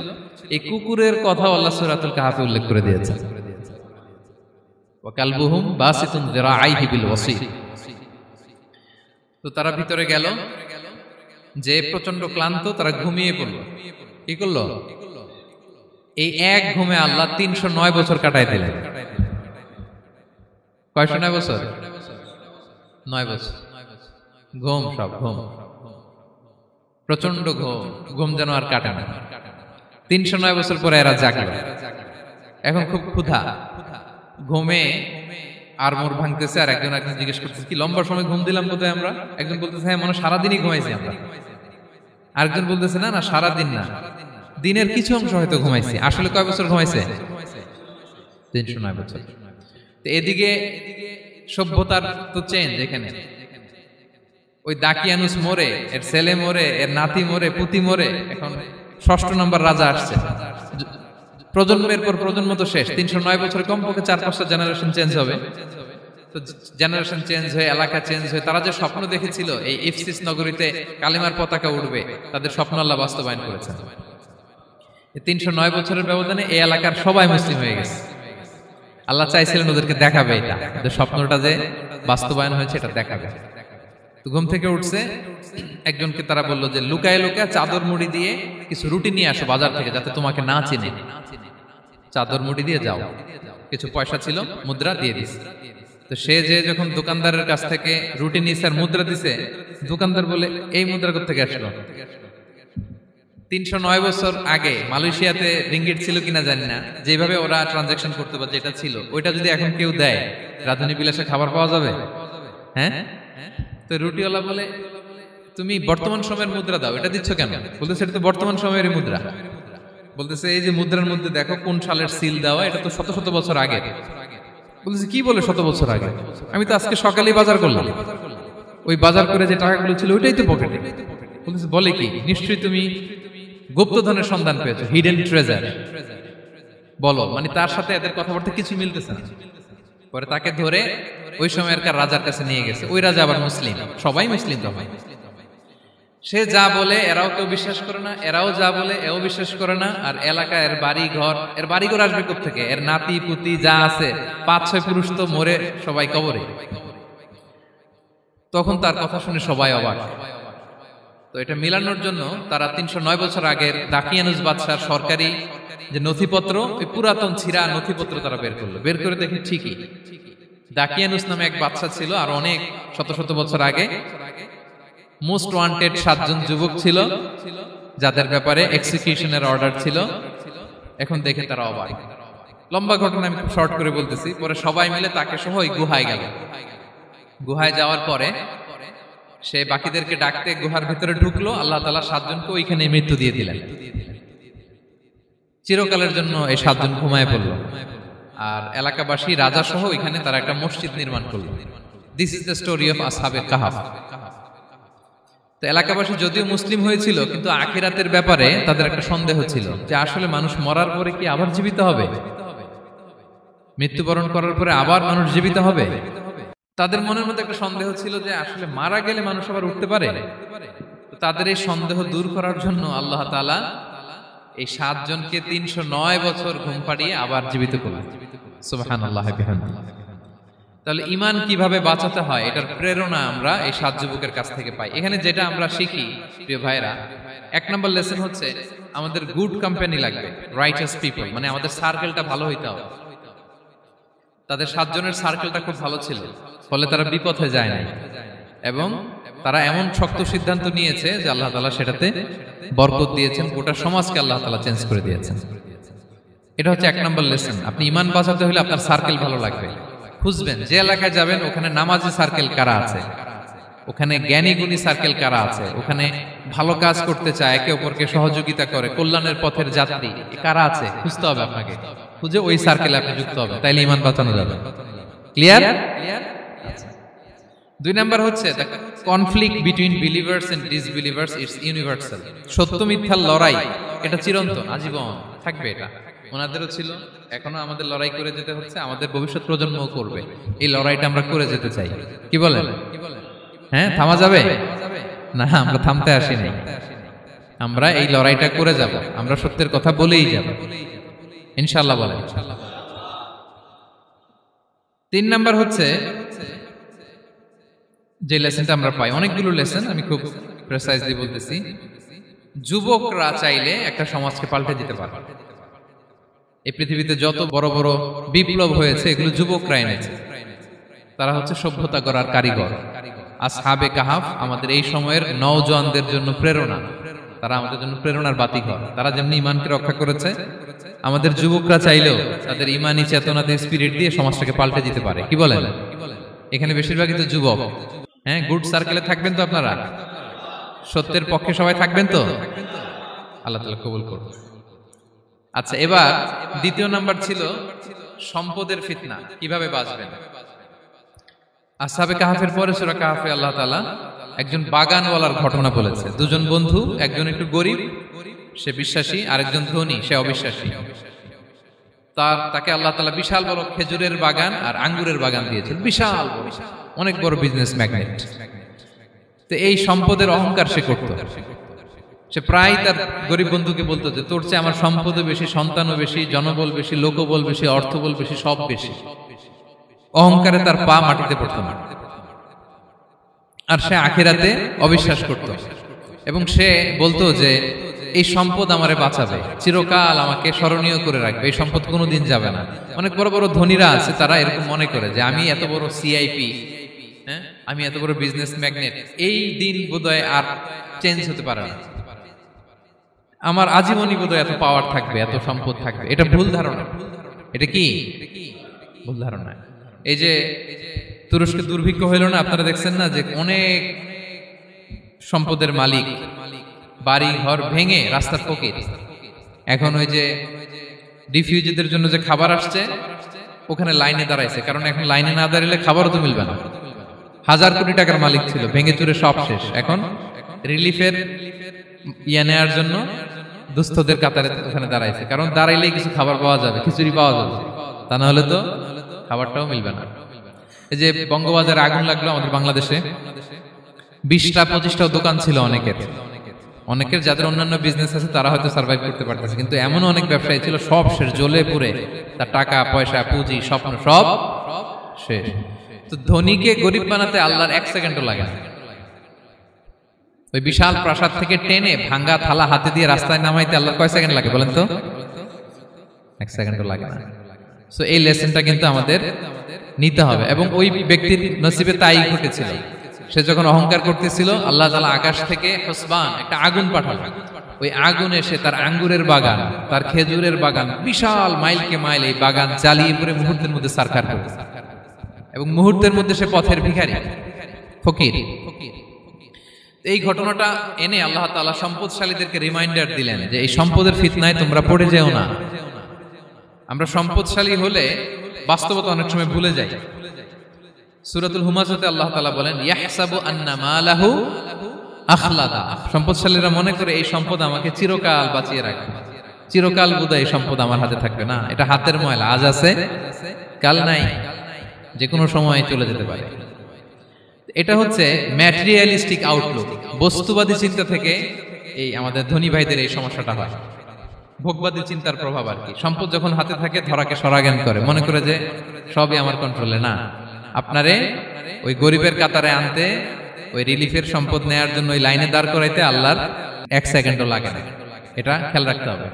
এই কুকুরের কথা আল্লাহ সূরাতুল কাহাফে উল্লেখ করে দিয়েছেন। ওয়া কালবুহুম বাসিতুন যিরাআইহি বিল ওয়াসি। তো তারা ভিতরে গেল, যে প্রচন্ড ক্লান্ত, তারা ঘুমিয়ে পড়ল। কি করলো? এই এক ঘুমে আল্লাহ 309 বছর কাটাই দিলেন। কয়শো 9 বছর? 9 বছর ঘুম, সব ঘুম, প্রচন্ড ঘুম, ঘুম যেন আর কাটে না। 309 বছর পরে এরা জাগলো। এখন খুব ক্ষুধা, ঘুমে আর মোর ভাঙতেছে। আর একজন জিজ্ঞেস করতেছে, কি লম্বা সময় ঘুম দিলাম কোথায় আমরা? একজন বলতেছে, হ্যাঁ মনে সারাদিনই ঘুমাইছি আমরা। আরেকজন বলতেছে, না না সারাদিন না, দিনের কিছু অংশ হয়তো ঘুমাইছি। আসলে কয় বছর ঘুমাইছে? 309 বছর। তো এদিকে সভ্যতার তো চেঞ্জ। এখানে ওই দাকিয়ানুস মরে, এর ছেলে মরে, এর নাতি মরে, পুতি মরে, এখন 6ষ্ঠ নম্বর রাজা আসছে। প্রজন্মের পর প্রজন্ম তো শেষ। 309 বছরে কমপক্ষে 4-5টা জেনারেশন চেঞ্জ হবে। তো জেনারেশন চেঞ্জ হয়ে, এলাকা চেঞ্জ হয়ে, তারা যে স্বপ্ন দেখেছিল এই ইফসিস নগরীতে কালিমার পতাকা উঠবে, তাদের স্বপ্ন আল্লাহ বাস্তবায়ন করেছেন। 309 বছরের ব্যবধানে এই এলাকার সবাই মুসলিম হয়ে গেছে। আল্লাহ চাইছিলেন ওদেরকে দেখাবে, এটা ওদের স্বপ্নটা যে বাস্তবায়ন হয়েছে এটা দেখাবে। তো ঘুম থেকে উঠছে, একজনকে তারা বললো যে লুকায় লুকায় চাদর মুড়ি দিয়ে কিছু রুটি নিয়ে আসো বাজার থেকে, যাতে তোমাকে না চিনে। চাদর মুড়ি দিয়ে যাও। কিছু পয়সা ছিল, মুদ্রা দিয়ে দিছে। তো সে যে যখন দোকানদারের কাছ থেকে রুটি নিয়েছে আর মুদ্রা দিছে, দোকানদার বলে, এই মুদ্রা কোথা থেকে আসলো? 309 বছর আগে মালয়েশিয়াতে রিঙ্গিট ছিল কিনা জানি না, যেভাবে ওরা ট্রানজাকশন করতে পারে, যেটা ছিল ওইটা যদি এখন কেউ দেয়, রাজধানী বিলাসে খাবার পাওয়া যাবে? হ্যাঁ। তো রুটিওয়ালা বলে, তুমি বর্তমান সময়ের মুদ্রা দাও, এটা দিচ্ছ কেন? বলতেছে, এটা তো বর্তমান সময়ের মুদ্রা। বলতেছে, এই যে মুদ্রার মধ্যে দেখো কোন সালের সিল দেওয়া, এটা তো শত শত বছর আগে। বলতেছে, কি বলে শত বছর আগে? আমি তো আজকে সকালেই বাজার করলাম, ওই বাজার করে যে টাকাগুলো ছিল ওইটাই তো পকেটে। বলতেছে, বলে কি? নিশ্চয়ই তুমি গুপ্তধনের সন্ধান পেয়েছো, হিডেন ট্রেজার। বলো, মানে তার সাথে এদের কথাবার্তা কিছু মিলতেছে না। পরে তাকে ধরে ওই সময়কার রাজার কাছে নিয়ে গেছে। ওই রাজা আবার মুসলিম, সবাই মুসলিম তখন। সে যা বলে এরাও কেউ বিশ্বাস করে না, এরাও যা বলে এও বিশ্বাস করে না। আর এলাকা এর বাড়িঘর আসবে কোত্থেকে? এর নাতি পুতি যা আছে 5-6 পুরুষ তো মরে সবাই কবরে। তখন তার কথা শুনে সবাই অবাক। তো এটা মিলানোর জন্য তারা 309 বছর আগের দাকিয়ানুস বাদশার সরকারি যে নথিপত্র, ওই পুরাতন ছিঁড়া নথিপত্র তারা বের করলো। বের করে দেখে ঠিকই দাকিয়ানুস নামে এক বাদশা ছিল, আর অনেক শত শত বছর আগে মোস্ট ওয়ান্টেড 7 জন যুবক ছিল, যাদের ব্যাপারে এক্সিকিউশনের অর্ডার ছিল। এখন দেখে তারা অবাক। লম্বা ঘটনা আমি খুব শর্ট করে বলতেছি। পরে সবাই মিলে তাকে সহ ওই গুহায় গেল। গুহায় যাওয়ার পরে সে বাকিদেরকে ডাকতে গুহার ভিতরে ঢুকলো। আল্লাহ তাআলা 7 জনকে ওইখানে মৃত্যু দিয়ে দিলেন। চিরকালের জন্য এই 7 জন ঘুমায় পড়ল। আর এলাকাবাসী রাজা সহ ওইখানে তারা একটা মসজিদ নির্মাণ করলো। This is the story of আসহাবে কাহাফ। তো এলাকাবাসী যদিও মুসলিম হয়েছিল, কিন্তু আখিরাতের ব্যাপারে তাদের একটা সন্দেহ ছিল যে আসলে মানুষ মরার পরে কি আবার জীবিত হবে? মৃত্যুবরণ করার পরে আবার মানুষ জীবিত হবে? তাদের মনের মধ্যে একটা সন্দেহ ছিল যে আসলে মারা গেলে মানুষ আবার উঠতে পারে। তাদের এই সন্দেহ দূর করার জন্য আল্লাহ তাআলা এই 7 জনকে 309 বছর ঘুম পাড়িয়ে আবার জীবিত করলেন। সুবহানাল্লাহ বিহামদিহি। তাহলে ঈমান কিভাবে বাঁচাতে হয় এটার প্রেরণা আমরা এই 7 যুবকের কাছ থেকে পাই। এখানে যেটা আমরা শিখি প্রিয় ভাইরা, 1 নম্বর লেসন হচ্ছে আমাদের গুড কোম্পানি লাগবে, রাইটাস পিপল, মানে আমাদের সার্কেলটা ভালো হইতে হবে। তাদের 7 জনের সার্কেলটা খুব ভালো ছিল, ফলে তারা বিপথে যায় নাই এবং তারা এমন শক্ত সিদ্ধান্ত নিয়েছে যে আল্লাহ তাআলা সেটাতে বরকত দিয়েছেন, গোটা সমাজকে আল্লাহ তাআলা চেঞ্জ করে দিয়েছেন। এটা হচ্ছে 1 নম্বর লেসন। আপনি ঈমান বাঁচাতে হলে আপনার সার্কেল ভালো লাগবে। খুঁজবেন যে এলাকায় যাবেন ওখানে নামাজি সার্কেল কারা আছে, ওখানে জ্ঞানী গুণী সার্কেল কারা আছে, ওখানে ভালো কাজ করতে চায়, একে অপরকে সহযোগিতা করে, কল্যাণের পথের যাত্রী কারা আছে খুঁজতে হবে আপনাকে। খুঁজে ওই সার্কেলে আপনি যুক্ত হবে, তাইলে ঈমান বাঁচানো যাবে। ক্লিয়ার? 2 নাম্বার হচ্ছে the conflict between believers and disbelievers it's universal. সত্য মিথ্যার লড়াই এটা চিরন্তন, আজীবন থাকবে। এটা ওনাদেরও ছিল, এখনো আমাদের লড়াই করে যেতে হচ্ছে, আমাদের ভবিষ্যৎ প্রজন্মও করবে। এই লড়াইটা আমরা করে যেতে চাই। কি বলেন? হ্যাঁ, থামা যাবে না? আমরা থামতে আসিনি, আমরা এই লড়াইটা করে যাব। আমরা সত্যের কথা বলেই যাব ইনশাআল্লাহ। বলেন। 3 নাম্বার হচ্ছে যে লেসনটা আমরা পাই, অনেকগুলো লেসন, আমি খুব প্রেসাইজলি বলতেছি। যুবকরা চাইলে একটা সমাজকে পাল্টে দিতে পারে। এই পৃথিবীতে যত বড় বড় বিপ্লব হয়েছে এগুলো যুবকরা এনেছে। তারা হচ্ছে সভ্যতা গড়ার কারিগর। আসহাবে কাহাফ আমাদের এই সময়ের নওজওয়ানদের জন্য প্রেরণা। তারা আমাদের জন্য প্রেরণার বাতিঘর। তারা যেমনি ঈমানকে রক্ষা করেছে, আমাদের যুবকরা চাইলেও তাদের ঈমানি চেতনাতে স্পিরিট দিয়ে সমাজটাকে পাল্টে দিতে পারে। কি বলেন? এখানে বেশিরভাগই তো যুবক। হ্যাঁ, গুড সার্কেলে থাকবেন তো আপনারা? সত্যের পক্ষে সবাই থাকবেন তো? আল্লাহ তাআলা কবুল করুন। আচ্ছা, এবার 2 নাম্বার ছিল সম্পদের ফিতনা, কিভাবে বাঁচবেন। আসহাবে কাহাফের পরে সূরা কাহাফে আল্লাহ তাআলা একজন বাগানওয়ালার ঘটনা বলেছে। 2 জন বন্ধু, একজন একটু গরিব, সে বিশ্বাসী, আরেকজন ধনী, সে অবিশ্বাসী। তাকে আল্লাহ তাআলা বিশাল বড় খেজুরের বাগান আর আঙ্গুরের বাগান দিয়েছেন, বিশাল বড়, অনেক বড় বিজনেস ম্যাগনেট। তো এই সম্পদের অহংকার সে করত। সে প্রায় তার গরিব বন্ধুকে বলতো যে তোর চেয়ে আমার সম্পদও বেশি, সন্তানও বেশি, জনবল বেশি, লোকবল বেশি, অর্থবল বেশি, সব বেশি। অহংকারে তার পা মাটিতে পড়তো না। আর সে আখিরাতে অবিশ্বাস করত এবং সে বলতো যে এই সম্পদ আমারে বাঁচাবে, চিরকাল আমাকে স্মরণীয় করে রাখবে, এই সম্পদ কোনোদিন যাবে না। অনেক বড় বড় ধনীরা আছে, তারা এরকম মনে করে যে আমি এত বড় সিআইপি, হ্যাঁ, আমি এত বড় বিজনেস ম্যাগনেট, এই দিন বোধহয় আর চেঞ্জ হতে পারে না, আমার আজীবনই বোধহয় এত পাওয়ার থাকবে, এত সম্পদ থাকবে। এটা ভুল ধারণা। এটা কি ভুল ধারণা? এই যে তুরস্কে দুর্ভিক্ষ হইল না, আপনারা দেখছেন না যে অনেক সম্পদের মালিক বাড়ি ঘর ভেঙে রাস্তার ফকির। এখন ওই যে রিফিউজিদের জন্য যে খাবার আসছে ওখানে লাইনে দাঁড়াইছে, কারণ এখন লাইনে না দাঁড়ালে খাবারও তো মিলবে না। 1000 কোটি টাকার মালিক ছিল, ভেঙে চুরে সব শেষ। এখন রিলিফের নেওয়ার জন্য দুস্থদের কাতারে ওখানে দাঁড়াইছে, কারণ দাঁড়াইলেই কিছু খাবার পাওয়া যাবে, খিচুড়ি পাওয়া যাবে, তা না হলে তো খাবারটাও মিলবে না। এই যে বঙ্গবাজারে আগুন লাগলো আমাদের বাংলাদেশে, 20টা 25টা দোকান ছিল অনেকের যাদের অন্যান্য বিজনেস আছে তারা হয়তো সার্ভাইভ করতে পারতেছে, কিন্তু এমন অনেক ব্যবসায়ী ছিল সব শেষ, জ্বলে পুড়ে তার টাকা পয়সা পুঁজি স্বপ্ন সব শেষ। তো ধনীকে গরিব বানাতে আল্লাহর 1 সেকেন্ডও লাগে না। ওই বিশাল প্রাসাদ থেকে টেনে ভাঙ্গা থালা হাতে দিয়ে রাস্তায় নামাইতে আল্লাহর কয় সেকেন্ড লাগে বলেন তো? 1 সেকেন্ডও লাগে না। সো এই লেসনটা কিন্তু আমাদের নিতে হবে। এবং ওই ব্যক্তির নসিবে তাই ঘটেছিল, সে যখন অহংকার করতেছিল আল্লাহ তাআলা আকাশ থেকে হুসবান একটা আগুন পাঠালেন। ওই আগুন এসে তার আঙ্গুরের বাগান, তার খেজুরের বাগান, বিশাল মাইলকে মাইল এই বাগান জ্বালিয়ে পুরো মুহূর্তের মধ্যে সারখার করে, এবং মুহূর্তের মধ্যে সে পথের ভিখারি, ফকির। এই ঘটনাটা এনে আল্লাহ তাআলা সম্পদশালীদেরকে রিমাইন্ডার দিলেন যে এই সম্পদের ফিতনায় তোমরা পড়ে যেও না। আমরা সম্পদশালী হলে বাস্তবতা অনেক সময় ভুলে যাই। সূরাতুল হুমাজাতে আল্লাহ তাআলা বলেন ইয়াহসাবু আন্না মালাহু আখলাদা, সম্পদশালীরা মনে করে এই সম্পদ আমাকে চিরকাল বাঁচিয়ে রাখবে, চিরকাল বোধহয় এই সম্পদ আমার হাতে থাকবে। না, এটা হাতের ময়লা, আজ আছে কাল নাই, যে কোনো সময় চলে যেতে পারে। এটা হচ্ছে ম্যাটেরিয়ালিস্টিক আউটলুক, বস্তুবাদী চিন্তা থেকে এই আমাদের ধনী ভাইদের এই সমস্যাটা হয়, ভোগবাদী চিন্তার প্রভাব আর কি। সম্পদ যখন হাতে থাকে ধরাকে সরাজ্ঞান করে, মনে করে যে সবই আমার কন্ট্রোলে। না, আপনারে ওই গরিবের কাতারে আনতে, ওই রিলিফের সম্পদ নেয়ার জন্য ওই লাইনে দাঁড় করাইতে আল্লাহর 1 সেকেন্ডও লাগে না। এটা খেয়াল রাখতে হবে।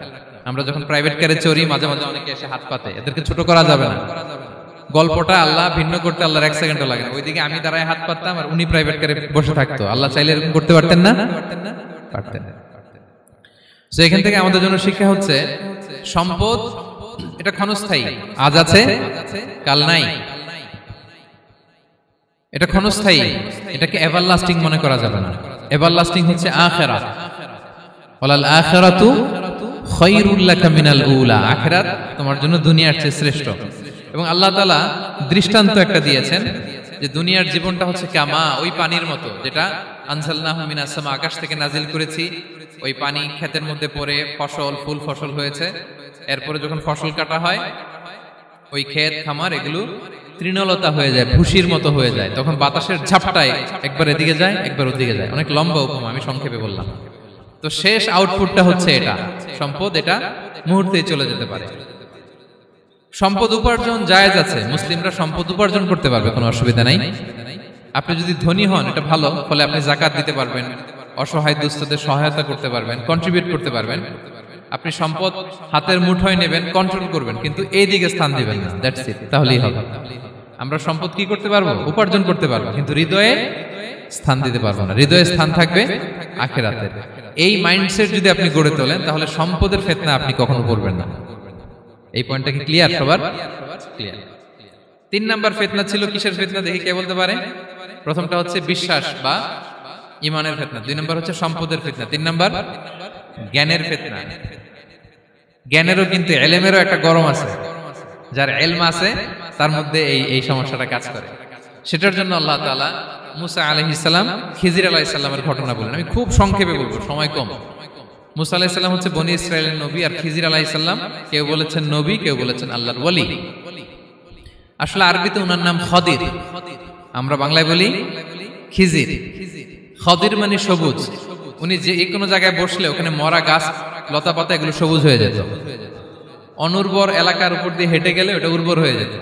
আমরা যখন প্রাইভেট কারে চড়ি মাঝে মাঝে অনেকে এসে হাত পাতে, এদেরকে ছোট করা যাবে না। গল্পটা আল্লাহ ভিন্ন করতে আল্লাহর 1 সেকেন্ডও লাগে না। ওইদিকে আমি দাঁড়ায় হাত পাততাম আর উনি প্রাইভেট কারে বসে থাকতো। আল্লাহ চাইলে এরকম করতে পারতেন না? পারতেন। তো এখান থেকে আমাদের জন্য শিক্ষা হচ্ছে সম্পদ এটা ক্ষণস্থায়ী, আজ আছে কাল নাই, এটা ক্ষণস্থায়ী, এটাকে এভারলাস্টিং মনে করা যাবে না। এভারলাস্টিং হচ্ছে আখিরাত, ওয়ালাল আখিরাতু খায়রুল লাকা মিনাল উলা, আখিরাত তোমার জন্য দুনিয়ার চেয়ে শ্রেষ্ঠ। এবং আল্লাহ তাআলা দৃষ্টান্ত একটা দিয়েছেন যে দুনিয়ার জীবনটা হচ্ছে কামা, ওই পানির মতো যেটা আনজালনাহু মিনাস সামা, আকাশ থেকে নাজিল করেছি। ওই পানি ক্ষেতের মধ্যে পড়ে ফসল, ফুল ফসল হয়েছে। এরপরে যখন ফসল কাটা হয় ওই ক্ষেত খামার এগুলো তৃণলতা হয়ে যায়, ভুসির মতো হয়ে যায়। তখন বাতাসের ঝাপটায় একবার এদিকে যায় একবার ওদিকে যায়। অনেক লম্বা উপমা, আমি সংক্ষেপে বললাম। তো শেষ আউটপুটটা হচ্ছে এটা, সম্পদ এটা মুহূর্তেই চলে যেতে পারে। সম্পদ উপার্জন জায়েজ আছে, মুসলিমরা সম্পদ উপার্জন করতে পারবে, কোনো অসুবিধা নাই। আপনি যদি ধনী হন এটা ভালো, ফলে আপনি যাকাত দিতে পারবেন, অসহায় দুস্থদের সহায়তা করতে পারবেন, কন্ট্রিবিউট করতে পারবেন। আপনি সম্পদ হাতের মুঠোয় নেবেন, কন্ট্রোল করবেন, কিন্তু এই দিকে স্থান দিবেন না, দ্যাটস ইট, তাহলেই হবে। আমরা সম্পদ কি করতে পারবো? উপার্জন করতে পারবো, কিন্তু হৃদয়ে স্থান দিতে পারবো না। হৃদয়ে স্থান থাকবে আখিরাতের। এই মাইন্ডসেট যদি আপনি গড়ে তোলেন তাহলে সম্পদের ফিতনা আপনি কখনো পড়বেন না। এই পয়েন্টটা কি ক্লিয়ার সবার? ক্লিয়ার। 3 নাম্বার ফিতনা ছিল কিসের ফিতনা দেখি কে বলতে পারে? প্রথমটা হচ্ছে বিশ্বাস বা ঈমানের ফিতনা, 2 নাম্বার হচ্ছে সম্পদের ফিতনা, 3 নাম্বার জ্ঞানের ফিতনা। জ্ঞানেরও কিন্তু ইলমেরও একটা গরম আছে, যার ইলম আছে তার মধ্যে এই সমস্যাটা কাজ করে। সেটার জন্য আল্লাহ তাআলা মুসা আলাইহিস সালাম, খিজির আলাইহিস সালামের ঘটনা বলেন। আমি খুব সংক্ষেপে বলবো, সময় কম। মুসা আলাইহিস সালাম হচ্ছে বনি ইসরাইলের নবী, আর খিজির আলাইহিস সালাম কেউ বলেছেন নবী, কেউ বলেছেন আল্লাহর ওলি। আসলে আরবিতে ওনার নাম খদির, আমরা বাংলায় বলি খিজির। খদির মানে সবুজ। উনি যে কোনো জায়গায় বসলে ওখানে মরা গাছ লতা পাতা এগুলো সবুজ হয়ে যেত। অনুর্বর এলাকার উপর দিয়ে হেঁটে গেলে ওটা উর্বর হয়ে যেত।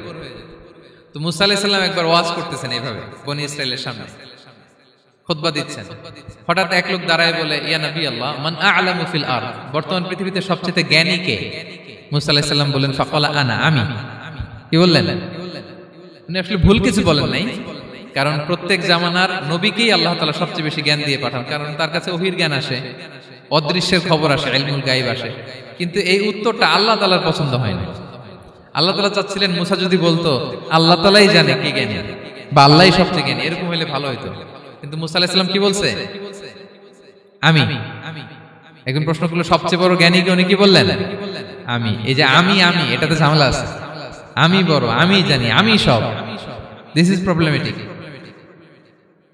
তো মুসা আলাইহিস সালাম একবার ওয়াজ করতেছেন এইভাবে বনি ইসরাইলের সামনে, খুতবা দিচ্ছেন। হঠাৎ এক লোক দাঁড়ায় বলে, ইয়া নবী আল্লাহ, মান আ'লামু ফিল আরদ, বর্তমান পৃথিবীতে সবচেয়ে জ্ঞানী কে? মুসা আলাইহিস সালাম বলেন, ফাকালা আনা, আমি। কি বললেন? উনি আসলে ভুল কিছু বলেন নাই, কারণ প্রত্যেক জামানার নবীকেই আল্লাহ তাআলা সবচেয়ে বেশি জ্ঞান দিয়ে পাঠান, কারণ তার কাছে ওহীর জ্ঞান আসে, অদৃশ্যের খবর আসে, ইলমুল গায়ব আসে। কিন্তু এই উত্তরটা আল্লাহ তাআলার পছন্দ হয় না। আল্লাহ তাআলা চাচ্ছিলেন মুসা যদি বলতো আল্লাহ তাআলাই জানে কি জ্ঞানী বা আল্লাহই সবচেয়ে জ্ঞানী, এরকম হলে ভালো হতো। কিন্তু মুসা আলাইহিস সালাম কি বলছে? আমি। এখন প্রশ্ন করলো সবচেয়ে বড় জ্ঞানী কে? উনি কি বললেন? আমি। এই যে আমি এটাতে ঝামেলা আছে। আমি বড়, আমি জানি, আমি সব, দিস ইজ প্রবলেমেটিক।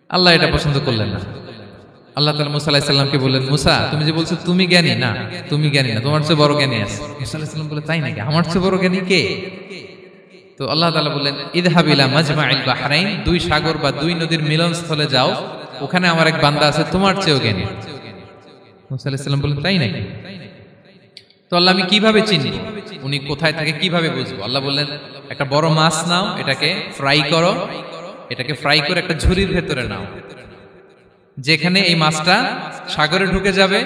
আল্লাহ এটা পছন্দ করলেন না। আল্লাহ তাআলা মুসা আলাইহিস সালামকে বললেন, মুসা তুমি যে বলছো তুমি জ্ঞানী, না তুমি জ্ঞানী না, তোমার চেয়ে বড় জ্ঞানী আছে। মুসা আলাইহিস সালাম বলে, তাই নাকি? আমার চেয়ে বড় জ্ঞানী কে? তো আল্লাহ তাআলা বললেন ইযহাব ইলা মাজমাইল বাহরাইন, দুই সাগর বা দুই নদীর মিলনস্থলে যাও, ওখানে আমার এক বান্দা আছে তোমার চেয়েও জ্ঞানী। মুসা আলাইহিস সালাম বললেন তাই নাকি? তো আল্লাহ আমি কিভাবে চিনব, উনি কোথায় থাকে কিভাবে বুঝবো? আল্লাহ বললেন একটা বড় মাছ নাও, এটাকে ফ্রাই করো, এটাকে ফ্রাই করে একটা ঝুড়ির ভেতরে নাও, যেখানে এই মাছটা সাগরে ঢুকে যাবে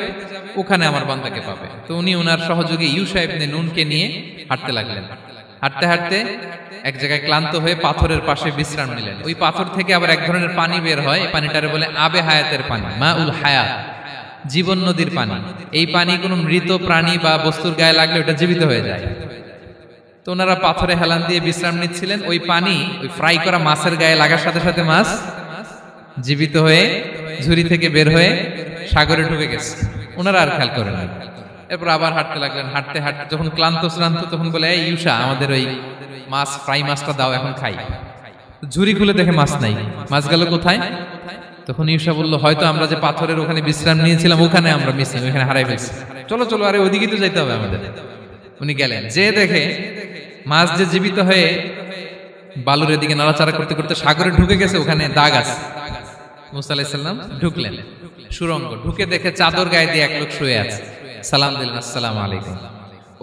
ওখানে আমার বান্দাকে পাবে। তো উনি ওনার সহযোগী ইউশা ইবনে নুনকে নিয়ে হাঁটতে লাগলেন। হাঁটতে হাঁটতে এক জায়গায় ক্লান্ত হয়ে পাথরের পাশে বিশ্রাম নিলেন। ওই পাথর থেকে আবার এক ধরনের পানি বের হয়, এই পানিটারে বলে আবে হায়াতের পানি, মাউল হায়াত, জীবন নদীর পানি। এই পানি কোনো মৃত প্রাণী বা বস্তুর গায়ে লাগলে ওটা জীবিত হয়ে যায়। তো ওনারা পাথরে হেলান দিয়ে বিশ্রাম নিচ্ছিলেন, ওই পানি ওই ফ্রাই করা মাছের গায়ে লাগার সাথে সাথে মাছ জীবিত হয়ে ঝুড়ি থেকে বের হয়ে সাগরে ঢুকে গেছে। ওনারা আর খেয়াল করেন না। এরপর আবার হাঁটতে লাগলেন। হাঁটতে হাঁটতে যখন ক্লান্ত শ্রান্ত তখন বলে এই ইউশা আমাদের ওই মাছ ফ্রাই মাছটা দাও, এখন খাই। ঝুড়ি খুলে দেখে মাছ নাই। মাছ গেল কোথায়? তখন ইউশা বলল হয়তো আমরা যে পাথরের ওখানে বিশ্রাম নিয়েছিলাম ওখানে আমরা মিসিং, ওখানে হারাই ফেলছি। চলো চলো, আরে ওইদিকে তো যাইতে হবে আমাদের। উনি গেলেন, যে দেখে মাছ যে জীবিত হয়ে বালুর দিকে নাড়াচাড়া করতে করতে সাগরে ঢুকে গেছে, ওখানে দাগ আছে। মুসা আলাইহিস সালাম ঢুকলেন সুরঙ্গ, ঢুকে দেখে চাদর গায়ে দিয়ে এক লোক শুয়ে আছে। সালাম দিলেন, আসসালামু আলাইকুম।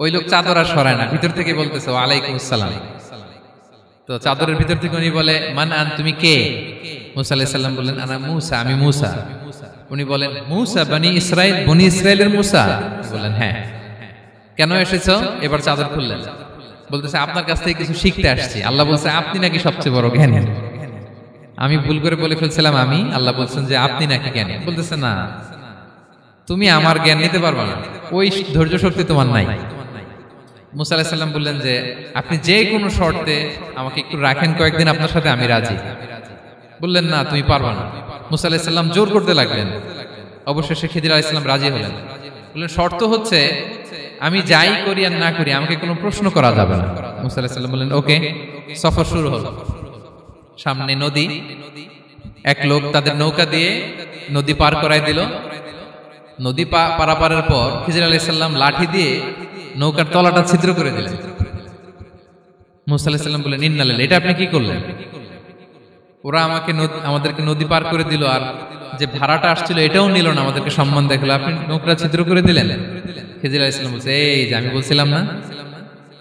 ওই লোক চাদর আর সরায় না, ভিতর থেকে বলতেছে ওয়ালাইকুম আসসালাম। তো চাদরের ভিতর থেকে উনি বলে মান আন, তুমি কে? মুসা আলাইহিস সালাম বললেন আনা মুসা, আমি মুসা। উনি বলেন মুসা বনি ইসরাইল, বনি ইসরাইলের মুসা? বললেন হ্যাঁ। কেন এসেছো? এবার চাদর খুললেন, বলতেছে আপনার কাছ থেকে কিছু শিখতে আসছি। আল্লাহ বলছে আপনি নাকি সবচেয়ে বড় জ্ঞানী। আমি ভুল করে বলে ফেলছিলাম আমি, আল্লাহ বলছেন যে আপনি নাকি জ্ঞানী। বলতেছে না, তুমি আমার জ্ঞান নিতে পারবে না, ওই ধৈর্য শক্তি তোমার নাই। মুসা আলাইহিস সালাম বললেন যে আপনি যে কোনো শর্তে আমাকে একটু রাখেন কয়েকদিন, আপনার সাথে আমি রাজি। বললেন না তুমি পারবে না। মুসা আলাইহিস সালাম জোর করতে লাগলেন। অবশেষে খিদির আলাইহিস সালাম রাজি হলেন। বললেন শর্ত হচ্ছে আমি যাই করি আর না করি আমাকে কোনো প্রশ্ন করা যাবে না। মুসা আলাইহিস সালাম বললেন ওকে। সফর শুরু হলো। সামনে নদী, এক লোক তাদের নৌকা দিয়ে নদী পার করাই দিল। নদী পারাপারের পর খিজির আলাইহিস সালাম লাঠি দিয়ে নৌকার তলাটা ছিদ্র করে দিলেন। মুসা আলাইহিস সালাম বললেন ইন্না লিল্লাহি, এটা আপনি কি করলেন? ওরা আমাদেরকে নদী পার করে দিল, আর যে ভাড়াটা আসছিল এটাও নিল না, আমাদেরকে সম্মান দেখালো, আপনি নৌকা ছিদ্র করে দিলেন। খিজির আলাইহিস সালাম বলছে এই যে আমি বলছিলাম না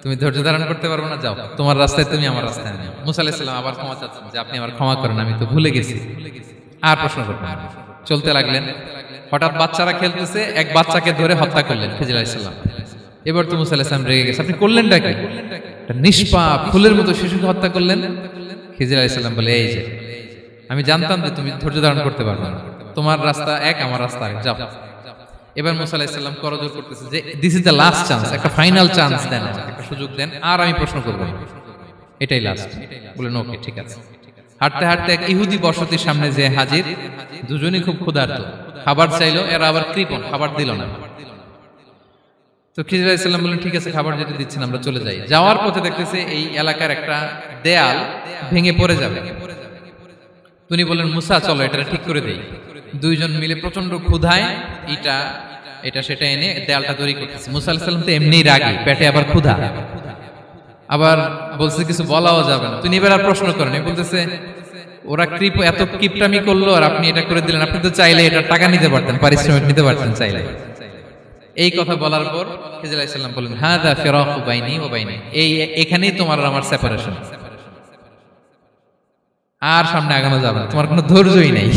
তুমি ধৈর্য ধারণ করতে পারবে না, যাও তোমার রাস্তায় তুমি আমার রাস্তায় আনো। মুসা আলাইহিস সালাম আবার ক্ষমা চাচ্ছেন যে আপনি আমার ক্ষমা করেন, আমি তো ভুলে গেছি, আর প্রশ্ন করবেন না। চলতে লাগলেন। হঠাৎ বাচ্চারা খেলতেছে, এক বাচ্চাকে ধরে হত্যা করলেন খিজির আলাইহিস সালাম। এবার তো মুসা আলাইহিস সালাম রেগে গেছে, আপনি করলেনটা কি? একটা নিষ্পাপ ফুলের মতো শিশুকে হত্যা করলেন। খিজির আলাইহিস সালাম বলে এই যে আমি জানতাম যে তুমি ধৈর্য ধারণ করতে পারবে না, তোমার রাস্তা এক আমার রাস্তা এক, যাও। এবার মুসা আলাইহিস সালাম করজোর করতেছে যে this is the last chance, একটা ফাইনাল চান্স দেন, একটা সুযোগ দেন, আর আমি প্রশ্ন করব না, এটাই লাস্ট। বললেন ওকে ঠিক আছে। হাঁটতে হাঁটতে এক ইহুদি বসতির সামনে যে হাজির, দুজনই খুব ক্ষুধার্ত, খাবার চাইলো, এরা আবার কৃপণ, খাবার দিল না। তো খিজির আলাইহিস সালাম বললেন ঠিক আছে খাবার যেটা দিচ্ছেন আমরা চলে যাই। যাওয়ার পথে দেখতেছে এই এলাকার একটা দেয়াল ভেঙে পড়ে যাবে। তিনি বললেন মুসা চলো এটা ঠিক করে দেই। দুইজন মিলে প্রচন্ড ক্ষুধায় এটা সেটা এনে দেয়ালটা তৈরি করতেছে। মুসা আলাইহিস সালাম তো এমনিই রাগী, পেটে আবার ক্ষুধা, আবার বলছে কিছু বলাও যাবে না। তিনি এবার আর প্রশ্ন করেন, বলতেছে ওরা এত কিপটামি করলো আর আপনি এটা করে দিলেন, আপনি তো চাইলে এটা টাকা নিতে পারতেন, পারিশ্রমিক নিতে পারতেন চাইলে। এই কথা বলার পর খিজির আলাইহিস সালাম বললেন হাযা ফিরাকু বাইনি ওয়া বাইনি, এখানেই তোমার আর আমার সেপারেশন, আর সামনে আগানো যাবে না, তোমার কোনো ধৈর্যই নাই।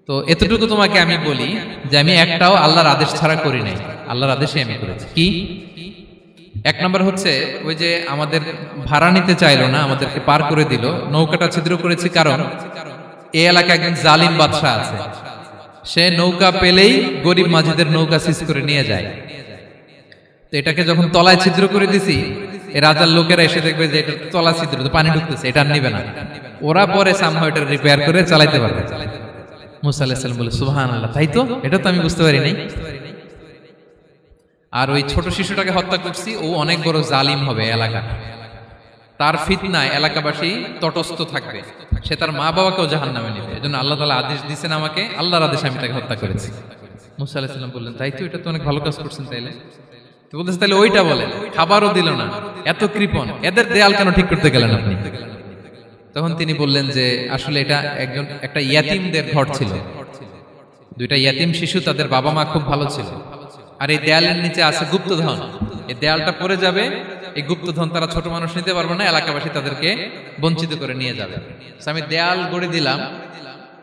তো এতটুকু তোমাকে আমি বলি যে আমি একটাও আল্লাহর আদেশ ছাড়া করি নাই, আল্লাহর আদেশে আমি করেছি। কি? এক নম্বর হচ্ছে ওই যে আমাদের ভাড়া নিতে চাইলো না, আমাদেরকে পার করে দিল, নৌকাটা ছিদ্র করেছি কারণ এই এলাকায় একজন জালিম বাদশা আছে, সে নৌকা পেলেই গরিব মাঝিদের নৌকা সিজ করে নিয়ে যায়। তো এটাকে যখন তলায় ছিদ্র করে দিছি, এই রাজার লোকেরা এসে দেখবে যে এটা তলা ছিদ্র, তো পানি ঢুকতেছে, এটা নিবে না, ওরা পরে সামহাও এটা রিপেয়ার করে চালাইতে পারবে। মুসা আলাইহিস সালাম বলে সুবহানাল্লাহ, তাই তো, এটা তো আমি বুঝতে পারি নাই। আর ওই ছোট শিশুটাকে হত্যা করছি, ও অনেক বড় জালিম হবে এলাকা, তার ফিতনায় এলাকাবাসী তটস্থ থাকবে, সে তার মা বাবাকেও জাহান্নামে নেবে, এজন্য আল্লাহ তাআলা আদেশ দিয়েছেন আমাকে, আল্লাহর আদেশে আমি তাকে হত্যা করেছি। মুসা আলাইহিস সালাম বললেন তাই তো, এটা তো অনেক ভালো কাজ করছেন তাইলে। বলতেছে তাহলে ওইটা বলেন, খাবারও দিল না, এত কৃপণ, এদের দেয়াল কেন ঠিক করতে গেলেন আপনি? তখন তিনি বললেন যে আসলে এটা একটা ইয়াতিমদের ঘর ছিল, দুইটা ইয়াতিম শিশু, তাদের বাবা মা খুব ভালো ছিল, আর এই দেয়ালের নিচে আছে গুপ্তধন, এই দেয়ালটা পড়ে যাবে, এই গুপ্তধন তারা ছোট মানুষ নিতে পারবে না, এলাকাবাসী তাদেরকে বঞ্চিত করে নিয়ে যাবে। আমি দেয়াল গড়ে দিলাম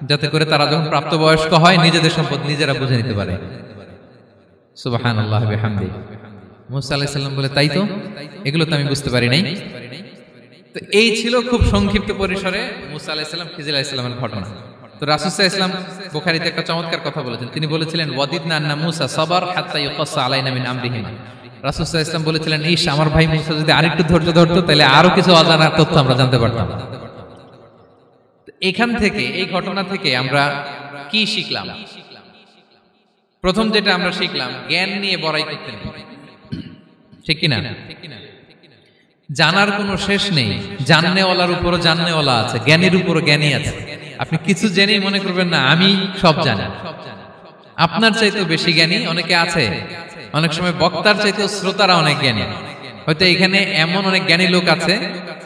যাতে করে তারা যখন প্রাপ্তবয়স্ক হয় নিজেদের সম্পদ নিজেরা বুঝে নিতে পারে। সুবহানাল্লাহ বিহামদিহি। মুসা আলাইহিস সালাম বলে তাই তো, এগুলো তো আমি বুঝতে পারি নাই। তো এই ছিল খুব সংক্ষিপ্ত পরিসরে মুসা আলাইহিস সালাম খিজির আলাইহিস সালামের ঘটনা। তো রাসূল সাল্লাল্লাহু আলাইহি ওয়াসাল্লাম বুখারীতে একটা চমৎকার কথা বলেছেন, তিনি বলেছিলেন ওয়াদিদনা আন্না মুসা সাবার হাত্তা ইউকাসসা আলাইনা মিন আমরিহিমা। রাসূল সাল্লাল্লাহু আলাইহি ওয়াসাল্লাম বলেছিলেন, ইস আমার ভাই মুসা যদি আরেকটু ধৈর্য ধরতো তাহলে আরো কিছু অজানা তথ্য আমরা জানতে পারতাম। এখান থেকে, এই ঘটনা থেকে আমরা কি শিখলাম? প্রথম যেটা আমরা শিখলাম, জ্ঞান নিয়ে বড়াই করতে নেই, ঠিক কিনা? জানার কোনো শেষ নেই, জাননেওয়ালার উপরও জাননেওয়ালা আছে, জ্ঞানীর উপরও জ্ঞানী আছে। আপনি কিছু জেনেই মনে করবেন না আমি সব জানি। আপনার চাইতেও বেশি জ্ঞানী অনেকে আছে, অনেক সময় বক্তার চাইতেও শ্রোতারা অনেক জ্ঞানী। হয়তো এখানে এমন অনেক জ্ঞানী লোক আছে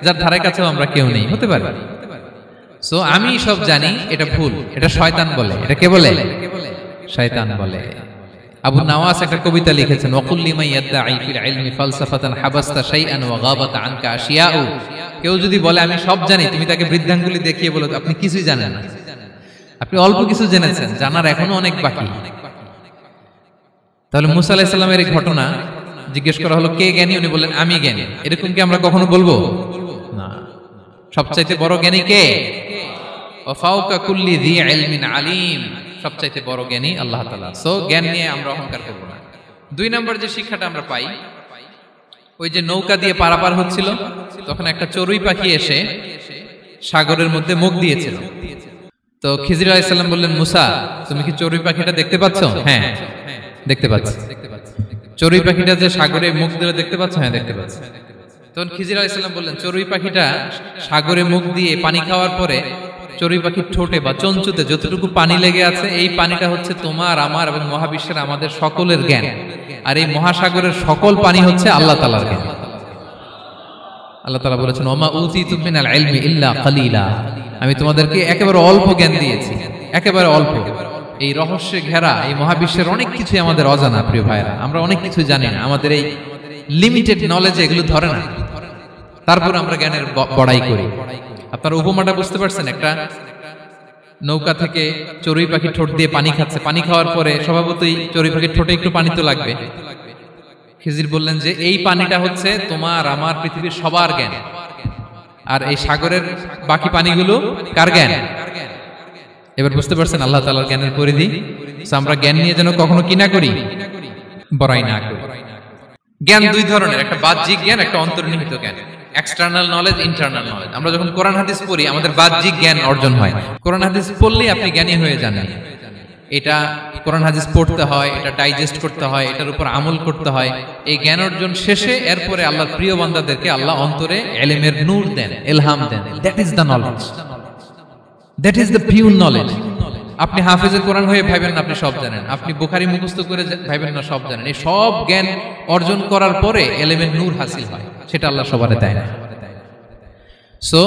যার ধারে কাছেও আমরা কেউ নেই, হতে পারে। সো আমি সব জানি, এটা ভুল, এটা শয়তান বলে। এটা কে বলে? শয়তান বলে। আবু নাওয়াস একটা কবিতা লিখেছেন, ওয়াকুল লিমান ইয়াদঈ ফিল ইলমি ফালসাফাতান হাবাসতা শাইআন ওয়া গাবাত আনকা আশিয়াউ। কেউ যদি বলে আমি সব জানি, তুমি তাকে বৃদ্ধাঙ্গুলি দেখিয়ে বলো আপনি কিছুই জানেন না, আপনি অল্প কিছু জেনেছেন, জানার এখনো অনেক বাকি। তাহলে মুসা আলাইহিস সালামের এই ঘটনা জিজ্ঞেস করা হলো কে জ্ঞানী, উনি বললেন আমি জ্ঞানী। এরকম কি আমরা কখনো বলবো? না। সবচাইতে বড় জ্ঞানী কে? ওয়া ফাওকা কুল্লি যী ইলমিন আলিম। সবচাইতে বড় জ্ঞানী আল্লাহ তাআলা। সো জ্ঞান নিয়ে আমরা অহংকার করব না। দুই নম্বর যে শিক্ষাটা আমরা পাই, ওই যে নৌকা দিয়ে পারাপার হচ্ছিল, তখন একটা চড়ুই পাখি এসে সাগরের মধ্যে মুখ দিয়েছিল। তো খিজির আলাইহিস সালাম বললেন, মুসা তুমি কি চড়ুই পাখিটা দেখতে পাচ্ছ? হ্যাঁ দেখতে পাচ্ছি। চড়ুই পাখিটা যে সাগরে মুখ দিলে দেখতে পাচ্ছ? হ্যাঁ দেখতে পাচ্ছি। তখন খিজির আলাইহিস সালাম বললেন, চড়ুই পাখিটা সাগরে মুখ দিয়ে পানি খাওয়ার পরে চড়ুই পাখির ঠোঁটে বা চঞ্চুতে যতটুকু পানি লেগে আছে, এই পানিটা হচ্ছে তোমার, আমার এবং মহাবিশ্বের আমাদের সকলের জ্ঞান। আর এই মহাসাগরের সকল পানি হচ্ছে আল্লাহ তাআলার জ্ঞান। আল্লাহ তাআলা বলেছেন, ওমা উতিতুম মিনাল ইলমি ইল্লা কালিলা। আমি তোমাদেরকে একেবারে অল্প জ্ঞান দিয়েছি, একেবারে অল্প। এই রহস্যে ঘেরা এই মহাবিশ্বের অনেক কিছুই আমাদের অজানা। প্রিয় ভাইরা, আমরা অনেক কিছু জানি না, আমাদের এই লিমিটেড নলেজে এগুলো ধরে না, তারপর আমরা জ্ঞানের বড়াই করি। আপনারা উপমাটা বুঝতে পারছেন? একটা নৌকা থেকে চড়ুই পাখি ঠোঁট দিয়ে পানি খাচ্ছে, পানি খাওয়ার পরে স্বভাবতই চড়ুই পাখির ঠোঁটে একটু পানি তো লাগবে। খিজির বললেন যে এই পানিটা হচ্ছে তোমার, আমার, পৃথিবীর সবার জ্ঞান, আর এই সাগরের বাকি পানিগুলো কার জ্ঞান? এবার বুঝতে পারছেন আল্লাহ তাআলার জ্ঞানের পরিধি। আমরা জ্ঞান নিয়ে যেন কখনো কি না করি, বড়াই না করি। জ্ঞান দুই ধরনের, একটা বাহ্যিক জ্ঞান, একটা অন্তর্নিহিত জ্ঞান। External knowledge, internal knowledge. আমরা যখন কোরআন হাদিস পড়ি আমাদের বাহ্যিক জ্ঞান অর্জন হয়। কোরআন হাদিস পড়লেই আপনি জ্ঞানী হয়ে যান। এটা কোরআন হাদিস পড়তে হয়, এটা ডাইজেস্ট করতে হয়, এটার উপর আমল করতে হয়। এই জ্ঞান অর্জন শেষে এরপরে আল্লাহর প্রিয় বান্দাদেরকে আল্লাহ অন্তরে ইলমের নূর দেন, ইলহাম দেন। That is the knowledge, that is the pure knowledge. আপনি হাফেজে কোরআন হয়ে ভাবেন না আপনি সব জানেন, আপনি বুখারী মুখস্থ করে ভাবেন না সব জানেন। এই সব জ্ঞান অর্জন করার পরে ইলমের নূর হাসিল হয়, সেটা আল্লাহ সবারে দেয় না। সো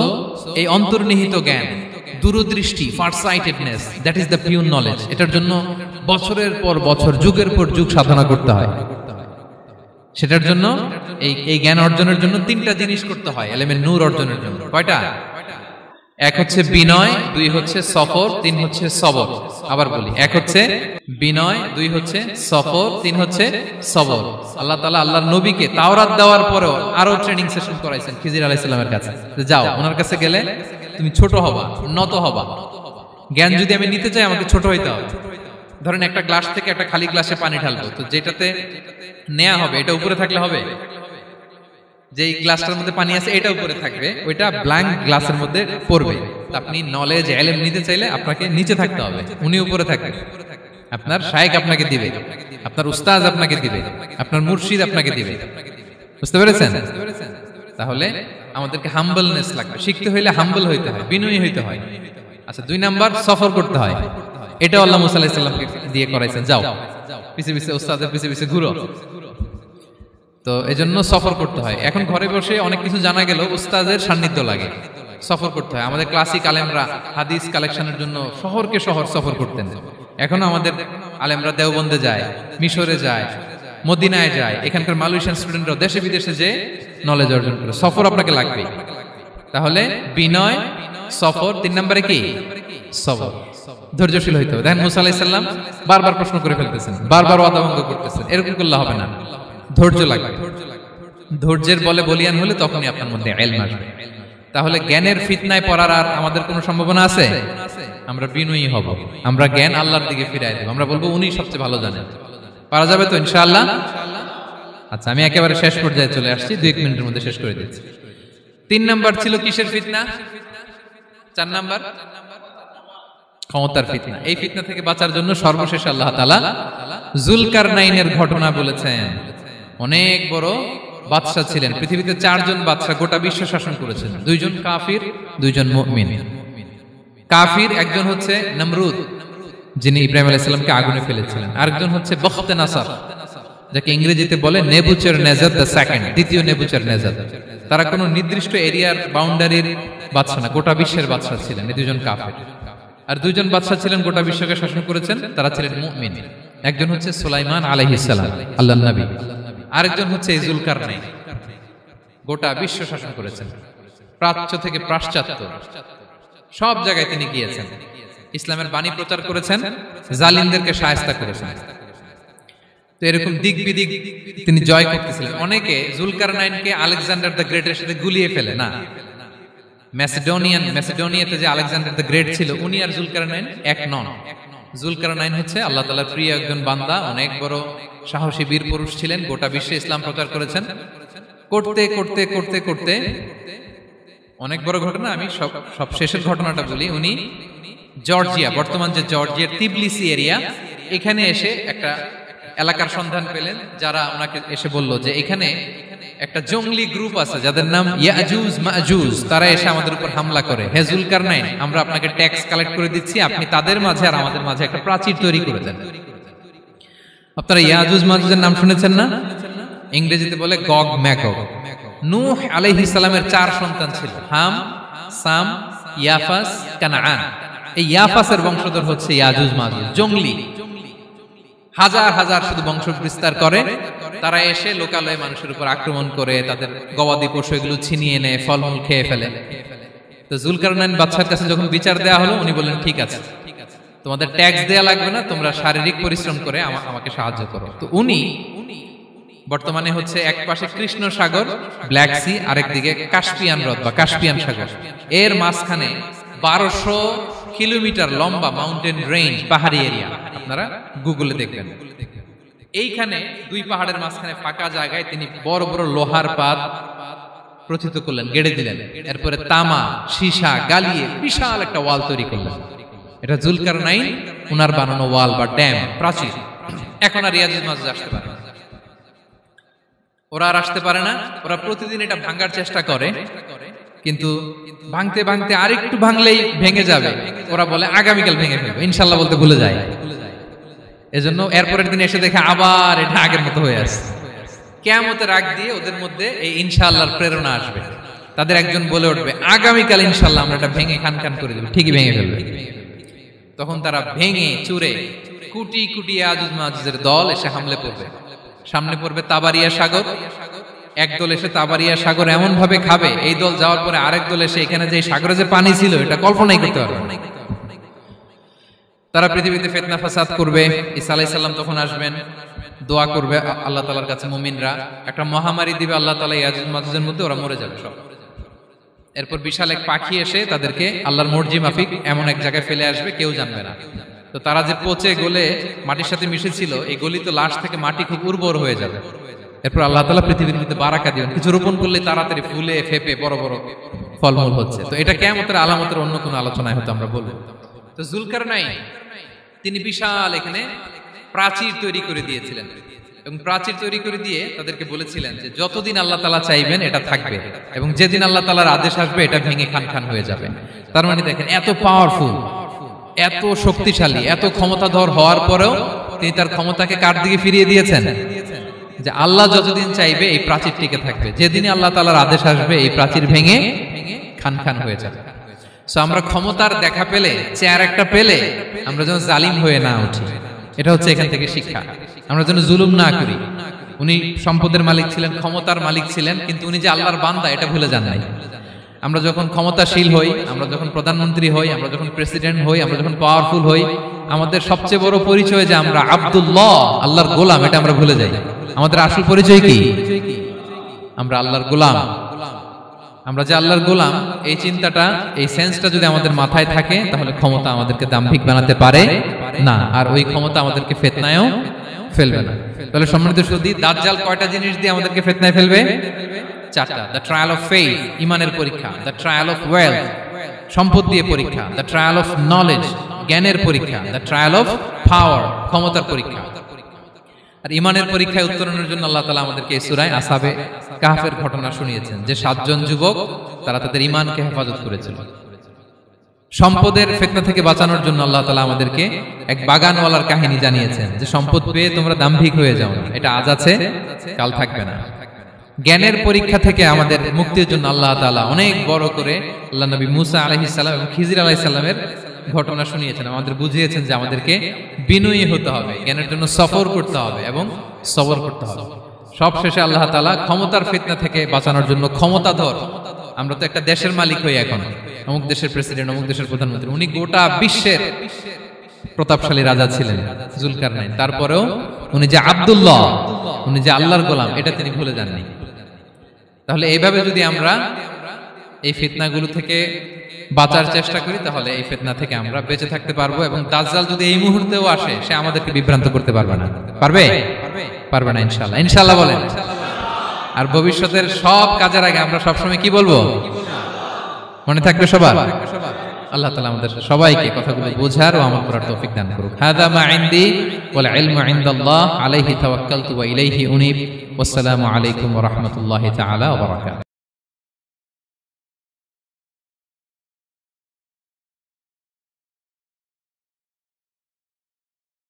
এই অন্তর্নিহিত জ্ঞান, দূরদৃষ্টি, farsightedness, that is the pure knowledge. এটার জন্য বছরের পর বছর, যুগের পর যুগ সাধনা করতে হয়। সেটার জন্য এই জ্ঞান অর্জনের জন্য তিনটা জিনিস করতে হয় ইলমের নূর অর্জনের জন্য। কয়টা? এক হচ্ছে বিনয়, দুই হচ্ছে সফর, তিন হচ্ছে সবর। আবার বলি, এক হচ্ছে বিনয়, দুই হচ্ছে সফর, তিন হচ্ছে সবর। আল্লাহ তাআলা আল্লাহর নবীকে তাওরাত দেওয়ার পরেও আরো ট্রেনিং সেশন করাইছেন খিজির আলাইহিস সালামের কাছে। যাও, ওনার কাছে গেলে তুমি ছোট হবা, নত হবা। জ্ঞান যদি আমি নিতে চাই আমাকে ছোট হইতে হবে। ধরেন একটা গ্লাস থেকে একটা খালি গ্লাসে পানি ঢালবো, তো যেটাতে নেওয়া হবে এটা উপরে থাকলে হবে? যে গ্লাসটার মধ্যে পানি আছে এটা উপরে থাকবে, ওইটা ব্ল্যাঙ্ক গ্লাসের মধ্যে পড়বে। আপনি নলেজ, ইলম নিতে চাইলে আপনাকে নিচে থাকতে হবে, উনি উপরে থাকবে। আপনার শায়েখ আপনাকে দিবে, আপনার উস্তাদ আপনাকে দিবে, আপনার মুর্শিদ আপনাকে দিবে। বুঝতে পেরেছেন? তাহলে আমাদেরকে হাম্বলনেস লাগবে। শিখতে হইলে হাম্বল হইতে হয়, বিনয়ী হইতে হয়। আচ্ছা, দুই নাম্বার সফর করতে হয়। এটা আল্লাহ মুসা আলাইহিস সালামকে দিয়ে করাইছেন। যাও, পিছে পিছে উস্তাদের পিছে পিছে ঘুরো। তো এজন্য সফর করতে হয়। এখন ঘরে বসে অনেক কিছু জানা গেল, উস্তাদের সান্নিধ্য লাগে, সফর করতে হয়। আমাদের ক্লাসিক আলেমরা হাদিস কালেকশনের জন্য শহরকে শহর সফর করতেন। এখনো আমাদের আলেমরা দেওবন্দে যায়, মিশরে যায়, মদিনায় যায়, এখানকার মালয়েশিয়ান স্টুডেন্টরা দেশে বিদেশে যে নলেজ অর্জন করে। সফর আপনাকে লাগবে। তাহলে বিনয়, সফর, 3 নম্বরে কি সবর, ধৈর্যশীল হইতে হবে। দেখেন মুসা আলাইহিস সালাম বারবার প্রশ্ন করে ফেলতেছেন, বারবার ওয়াদা ভঙ্গ করতেছেন, এরকম করলে হবে না, ধৈর্য লাগবে। ধৈর্যের বলে বলিয়ান হলে তখনই আপনার মধ্যে ইলম আসবে। তাহলে জ্ঞানের ফিতনায় পড়ার আর আমাদের কোনো সম্ভাবনা আছে? আমরা বিনয়ী হব, আমরা জ্ঞান আল্লাহর দিকে ফিরাই দেব, আমরা বলবো উনি সবচেয়ে ভালো জানেন। পারা যাবে তো ইনশাআল্লাহ? আচ্ছা, আমি একেবারে শেষ পর্যায়ে চলে আসছি, 2-1 মিনিটের মধ্যে শেষ করে দিচ্ছি। 3 নাম্বার ছিল কিসের ফিতনা? 4 নাম্বার ক্ষমতার ফিতনা। এই ফিতনা থেকে বাঁচার জন্য সর্বশেষ আল্লাহ তাআলা যুলকারনাইনের ঘটনা বলেছেন। অনেক বড় বাদশা ছিলেন, পৃথিবীতে 4 জন বাদশা গোটা বিশ্ব শাসন করেছেন। 2 জন কাফির, 2 জন মুমিন। কাফির একজন হচ্ছে নমরুদ, যিনি ইব্রাহিম আলাইহিস সালামকে আগুনে ফেলেছিলেন। আরেকজন হচ্ছে বখতে নাসার, যাকে ইংরেজিতে বলে নেবুচারনেজার দ্য সেকেন্ড, দ্বিতীয় নেবুচারনেজার। তারা কোনো নির্দিষ্ট এরিয়ার বাউন্ডারির বাদশা না, গোটা বিশ্বের বাদশা ছিলেন। এই 2 জন কাফির। আর 2 জন বাদশা ছিলেন গোটা বিশ্বকে শাসন করেছেন, তারা ছিলেন মুমিন। একজন হচ্ছে সুলাইমান আলাইহিস সালাম, আল্লাহর নবী। আরেকজন হচ্ছে যুলকারনাইন, গোটা বিশ্ব শাসন করেছেন, প্রাচ্য থেকে পাশ্চাত্য সব জায়গায় তিনি গিয়েছেন, ইসলামের বাণী প্রচার করেছেন, জালিমদেরকে শায়েস্তা করেছেন। তো এরকম দিক বিদিক তিনি জয় করতেছিলেন। অনেকে যুলকারনাইনকে আলেকজান্ডার দ্য গ্রেটের সাথে গুলিয়ে ফেলে না। ম্যাসিডোনিয়াতে যে আলেকজান্ডার দ্য গ্রেট ছিল, উনি আর যুলকারনাইন এক নন। যুলকারনাইন হচ্ছে আল্লাহ তাআলার প্রিয় একজন বান্দা, অনেক বড় সাহসী বীর পুরুষ ছিলেন, গোটা বিশ্বে ইসলাম প্রচার করেছেন। করতে করতে করতে করতে অনেক বড় ঘটনা, আমি সব শেষের ঘটনাটা বলি। উনি জর্জিয়া, বর্তমান যে জর্জিয়ার তিবলিসি এরিয়া, এখানে এসে একটা এলাকার সন্ধান পেলেন, যারা ওনাকে এসে বলল যে এখানে একটা জঙ্গলি গ্রুপ আছে যাদের নাম ইয়াজুজ মাজুজ, তারা এসে আমাদের উপর হামলা করে। হে যুলকারনাইন, আমরা আপনাকে ট্যাক্স কালেক্ট করে দিচ্ছি, আপনি তাদের মাঝে আর আমাদের মাঝে একটা প্রাচীর তৈরি করে দেন। আপনারা ইয়াজুজ মাজুজের নাম শুনেছেন না? ইংরেজিতে বলে গগ ম্যাগগ। নূহ আলাইহিস সালামের 4 সন্তান ছিল, হাম, সাম, ইয়াফাস, কানাআন। এই ইয়াফাসের বংশধর হচ্ছে ইয়াজুজ মাজুজ, জঙ্গলি, হাজার হাজার শুধু বংশ বিস্তার করে। তারা এসে লোকালয়ে মানুষের উপর আক্রমণ করে, তাদের গবাদি পশু এগুলো ছিনিয়ে নেয়, ফলমূল খেয়ে ফেলে। তো যুলকারনাইন বাদশার কাছে যখন বিচার দেওয়া হলো, উনি বললেন ঠিক আছে, তোমাদের ট্যাক্স দেয়া লাগবে না, তোমরা শারীরিক পরিশ্রম করে আমাকে সাহায্য করো। তো উনি বর্তমানে হচ্ছে এক পাশে কৃষ্ণ সাগর, ব্ল্যাক সি, আরেকদিকে কাস্পিয়ান হ্রদ বা কাস্পিয়ান সাগর, এর মাঝখানে 1200 কিলোমিটার লম্বা মাউন্টেন রেঞ্জ, পাহাড়ি এরিয়া, আপনারা গুগলে দেখবেন। এইখানে 2 পাহাড়ের মাঝখানে ফাঁকা জায়গায় তিনি বড় বড় লোহার পাত প্রথিত করলেন, গেড়ে দিলেন। এরপরে তামা, সীসা গালিয়ে বিশাল একটা ওয়াল তৈরি করলেন। এটা যুলকারনাইন উনার বানানো ওয়াল বা ড্যাম, প্রাচীর। এখন আর ইয়াজুজ মাজুজ আসতে পারে না, ওরা আর আসতে পারে না। ওরা প্রতিদিন এটা ভাঙার চেষ্টা করে, কিন্তু ভাঙতে ভাঙতে আরেকটু ভাঙলেই ভেঙে যাবে। ওরা বলে আগামীকাল ভেঙে ফেলবে, ইনশাল্লাহ বলতে ভুলে যায়। এজন্য এরপরের দিন এসে দেখে আবার এটা আগের মতো হয়ে আসছে। কিয়ামতের আগ দিয়ে ওদের মধ্যে এই ইনশাআল্লাহর প্রেরণা আসবে। তাদের একজন বলে উঠবে আগামীকাল ইনশাআল্লাহ আমরা এটা ভেঙে খান খান করে দেব, ঠিকই ভেঙে ফেলবে। তখন তারা ভেঙে চুরে কুটি কুটি ইয়াজুজ মাজুজের দল এসে হামলে পড়বে। সামনে পড়বে তাবারিয়া সাগর, একদল এসে তাবারিয়া সাগর এমন ভাবে খাবে, এই দল যাওয়ার পরে আরেক দল এসে এখানে যে সাগরে যে পানি ছিল এটা কল্পনাই করতে পারবে না। তারা পৃথিবীতে ফিতনা ফাসাদ করবে। ঈসা আলাইহিস সালাম তখন আসবেন, দোয়া করবে আল্লাহ তাআলার কাছে মুমিনরা, একটা মহামারী দিবে আল্লাহ তাআলা ইয়াজুজ মাজুজের মধ্যে, ওরা মরে যাবে সব। এরপর বিশাল এক পাখি এসে তাদেরকে আল্লাহর মর্জি মাফিক এমন এক জায়গায় ফেলে আসবে, কেউ জানবে না। তো তারা যে পচে গলে মাটির সাথে মিশেছিল, এই গলিত লাশ থেকে মাটি খুব উর্বর হয়ে যাবে। এরপর আল্লাহ তাআলা পৃথিবীর মধ্যে বারাকা দিবেন, কিছু রোপণ করলে তাড়াতাড়ি ফুলে ফেপে বড় বড় ফলমূল হচ্ছে। তো এটা কিয়ামতের আলামতের অন্য কোনো আলোচনায় হয়তো আমরা বলবো। তো যুলকারনাইন তিনি বিশাল এখানে প্রাচীর তৈরি করে দিয়েছিলেন, এবং প্রাচীর তৈরি করে দিয়ে তাদেরকে বলেছিলেন যে যতদিন আল্লাহ তাআলা চাইবেন এটা থাকবে, এবং যেদিন আল্লাহ তাআলার আদেশ আসবে এটা ভেঙে খান খান হয়ে যাবে। তার মানে দেখেন, এত পাওয়ারফুল, এত শক্তিশালী, এত ক্ষমতাধর হওয়ার পরেও তিনি তার ক্ষমতাকে কার দিকে ফিরিয়ে দিয়েছেন? যে আল্লাহ যতদিন চাইবে এই প্রাচীর টিকে থাকবে, যেদিনই আল্লাহ তাআলার আদেশ আসবে এই প্রাচীর ভেঙে খান খান হয়ে যাবে। সো আমরা ক্ষমতার দেখা পেলে, চেয়ার একটা পেলে আমরা যেন জালিম হয়ে না উঠি, এটা হচ্ছে এখান থেকে শিক্ষা। আমরা যেন জুলুম না করি। উনি সম্পদের মালিক ছিলেন, ক্ষমতার মালিক ছিলেন, কিন্তু উনি যে আল্লাহর বান্দা এটা ভুলে যান নাই। আমরা যখন ক্ষমতাশীল হই, আমরা যখন প্রধানমন্ত্রী হই, আমরা যখন প্রেসিডেন্ট হই, আমরা যখন পাওয়ারফুল হই, আমাদের সবচেয়ে বড় পরিচয় যে আমরা আব্দুল্লাহ, আল্লাহর গোলাম, এটা আমরা ভুলে যাই। আমাদের আসল পরিচয় কি? আমরা আল্লাহর গোলাম। আমরা যে আল্লাহর গোলাম, এই চিন্তাটা, এই সেন্সটা যদি আমাদের মাথায় থাকে, তাহলে ক্ষমতা আমাদেরকে দাম্ভিক বানাতে পারে না, আর ওই ক্ষমতা আমাদেরকে ফিতনায়ও ফেলবে না। তাহলে সম্মানিত সুধী, দাজ্জাল কয়টা জিনিস দিয়ে আমাদেরকে ফিতনায় ফেলবে? চারটা। দ্য ট্রায়াল অফ ফেইথ, ইমানের পরীক্ষা; দ্য ট্রায়াল অফ ওয়েলথ, সম্পদ দিয়ে পরীক্ষা; দ্য ট্রায়াল অফ নলেজ, জ্ঞানের পরীক্ষা; দ্য ট্রায়াল অফ পাওয়ার, ক্ষমতার পরীক্ষা। আর ইমানের পরীক্ষায় উত্তরণের জন্য আল্লাহ তাআলা আমাদেরকে এই সূরায় আসহাবে কাহফের ঘটনা শুনিয়েছেন, যে 7 জন যুবক তারা তাদের ইমানকে হেফাজত করেছিল। সম্পদের ফিতনা থেকে বাঁচানোর জন্য আল্লাহ তাআলা আমাদেরকে এক বাগানওয়ালার কাহিনী জানিয়েছেন, যে সম্পদ পেয়ে তোমরা দাম্ভিক হয়ে যাও না, এটা আজ আছে কাল থাকবে না। জ্ঞানের পরীক্ষা থেকে আমাদের মুক্তির জন্য আল্লাহ তাআলা অনেক বড় করে আল্লাহ নবী মুসা আলাইহিস সালাম এবং খিজির আলাইহিস সালামের ঘটনা শুনিয়েছেন, আমাদের বুঝিয়েছেন যে আমাদেরকে বিনয়ী হতে হবে, জ্ঞানের জন্য সফর করতে হবে এবং সবর করতে হবে। সবশেষে আল্লাহ তাআলা ক্ষমতার ফিতনা থেকে বাঁচানোর জন্য ক্ষমতাধর, আমরা তো একটা দেশের মালিক হই এখন, অমুক দেশের প্রেসিডেন্ট, অমুক দেশের প্রধানমন্ত্রী, উনি গোটা বিশ্বের প্রতাপশালী রাজা ছিলেন জুলকারনাইন, তারপরেও উনি যে আব্দুল্লাহ, উনি যে আল্লাহর গোলাম, এটা তিনি ভুলে যাননি। তাহলে এইভাবে যদি আমরা এই ফিতনাগুলো থেকে বাঁচার চেষ্টা করি, তাহলে এই ফিতনা থেকে আমরা বেঁচে থাকতে পারবো, এবং দাজ্জাল যদি এই মুহূর্তেও আসে, সে আমাদেরকে বিভ্রান্ত করতে পারবে না। পারবে? পারবে না ইনশাআল্লাহ। ইনশাআল্লাহ বলেন। আর ভবিষ্যতের সব কাজের আগে আমরা সবসময় কি বলবো? মনে থাকবে সবার? আল্লাহ তাআলা আমাদের সবাইকে কথাগুলো বোঝার ও আমল করার তৌফিক দান করুক। হাযা মা ইনদি ওয়াল ইলমু ইনদাল্লাহ আলাইহি তাওয়াক্কালতু ওয়া ইলাইহি উনীব। ওয়াসসালামু আলাইকুম ওয়া রাহমাতুল্লাহি তাআলা ওয়া বারাকাতুহু।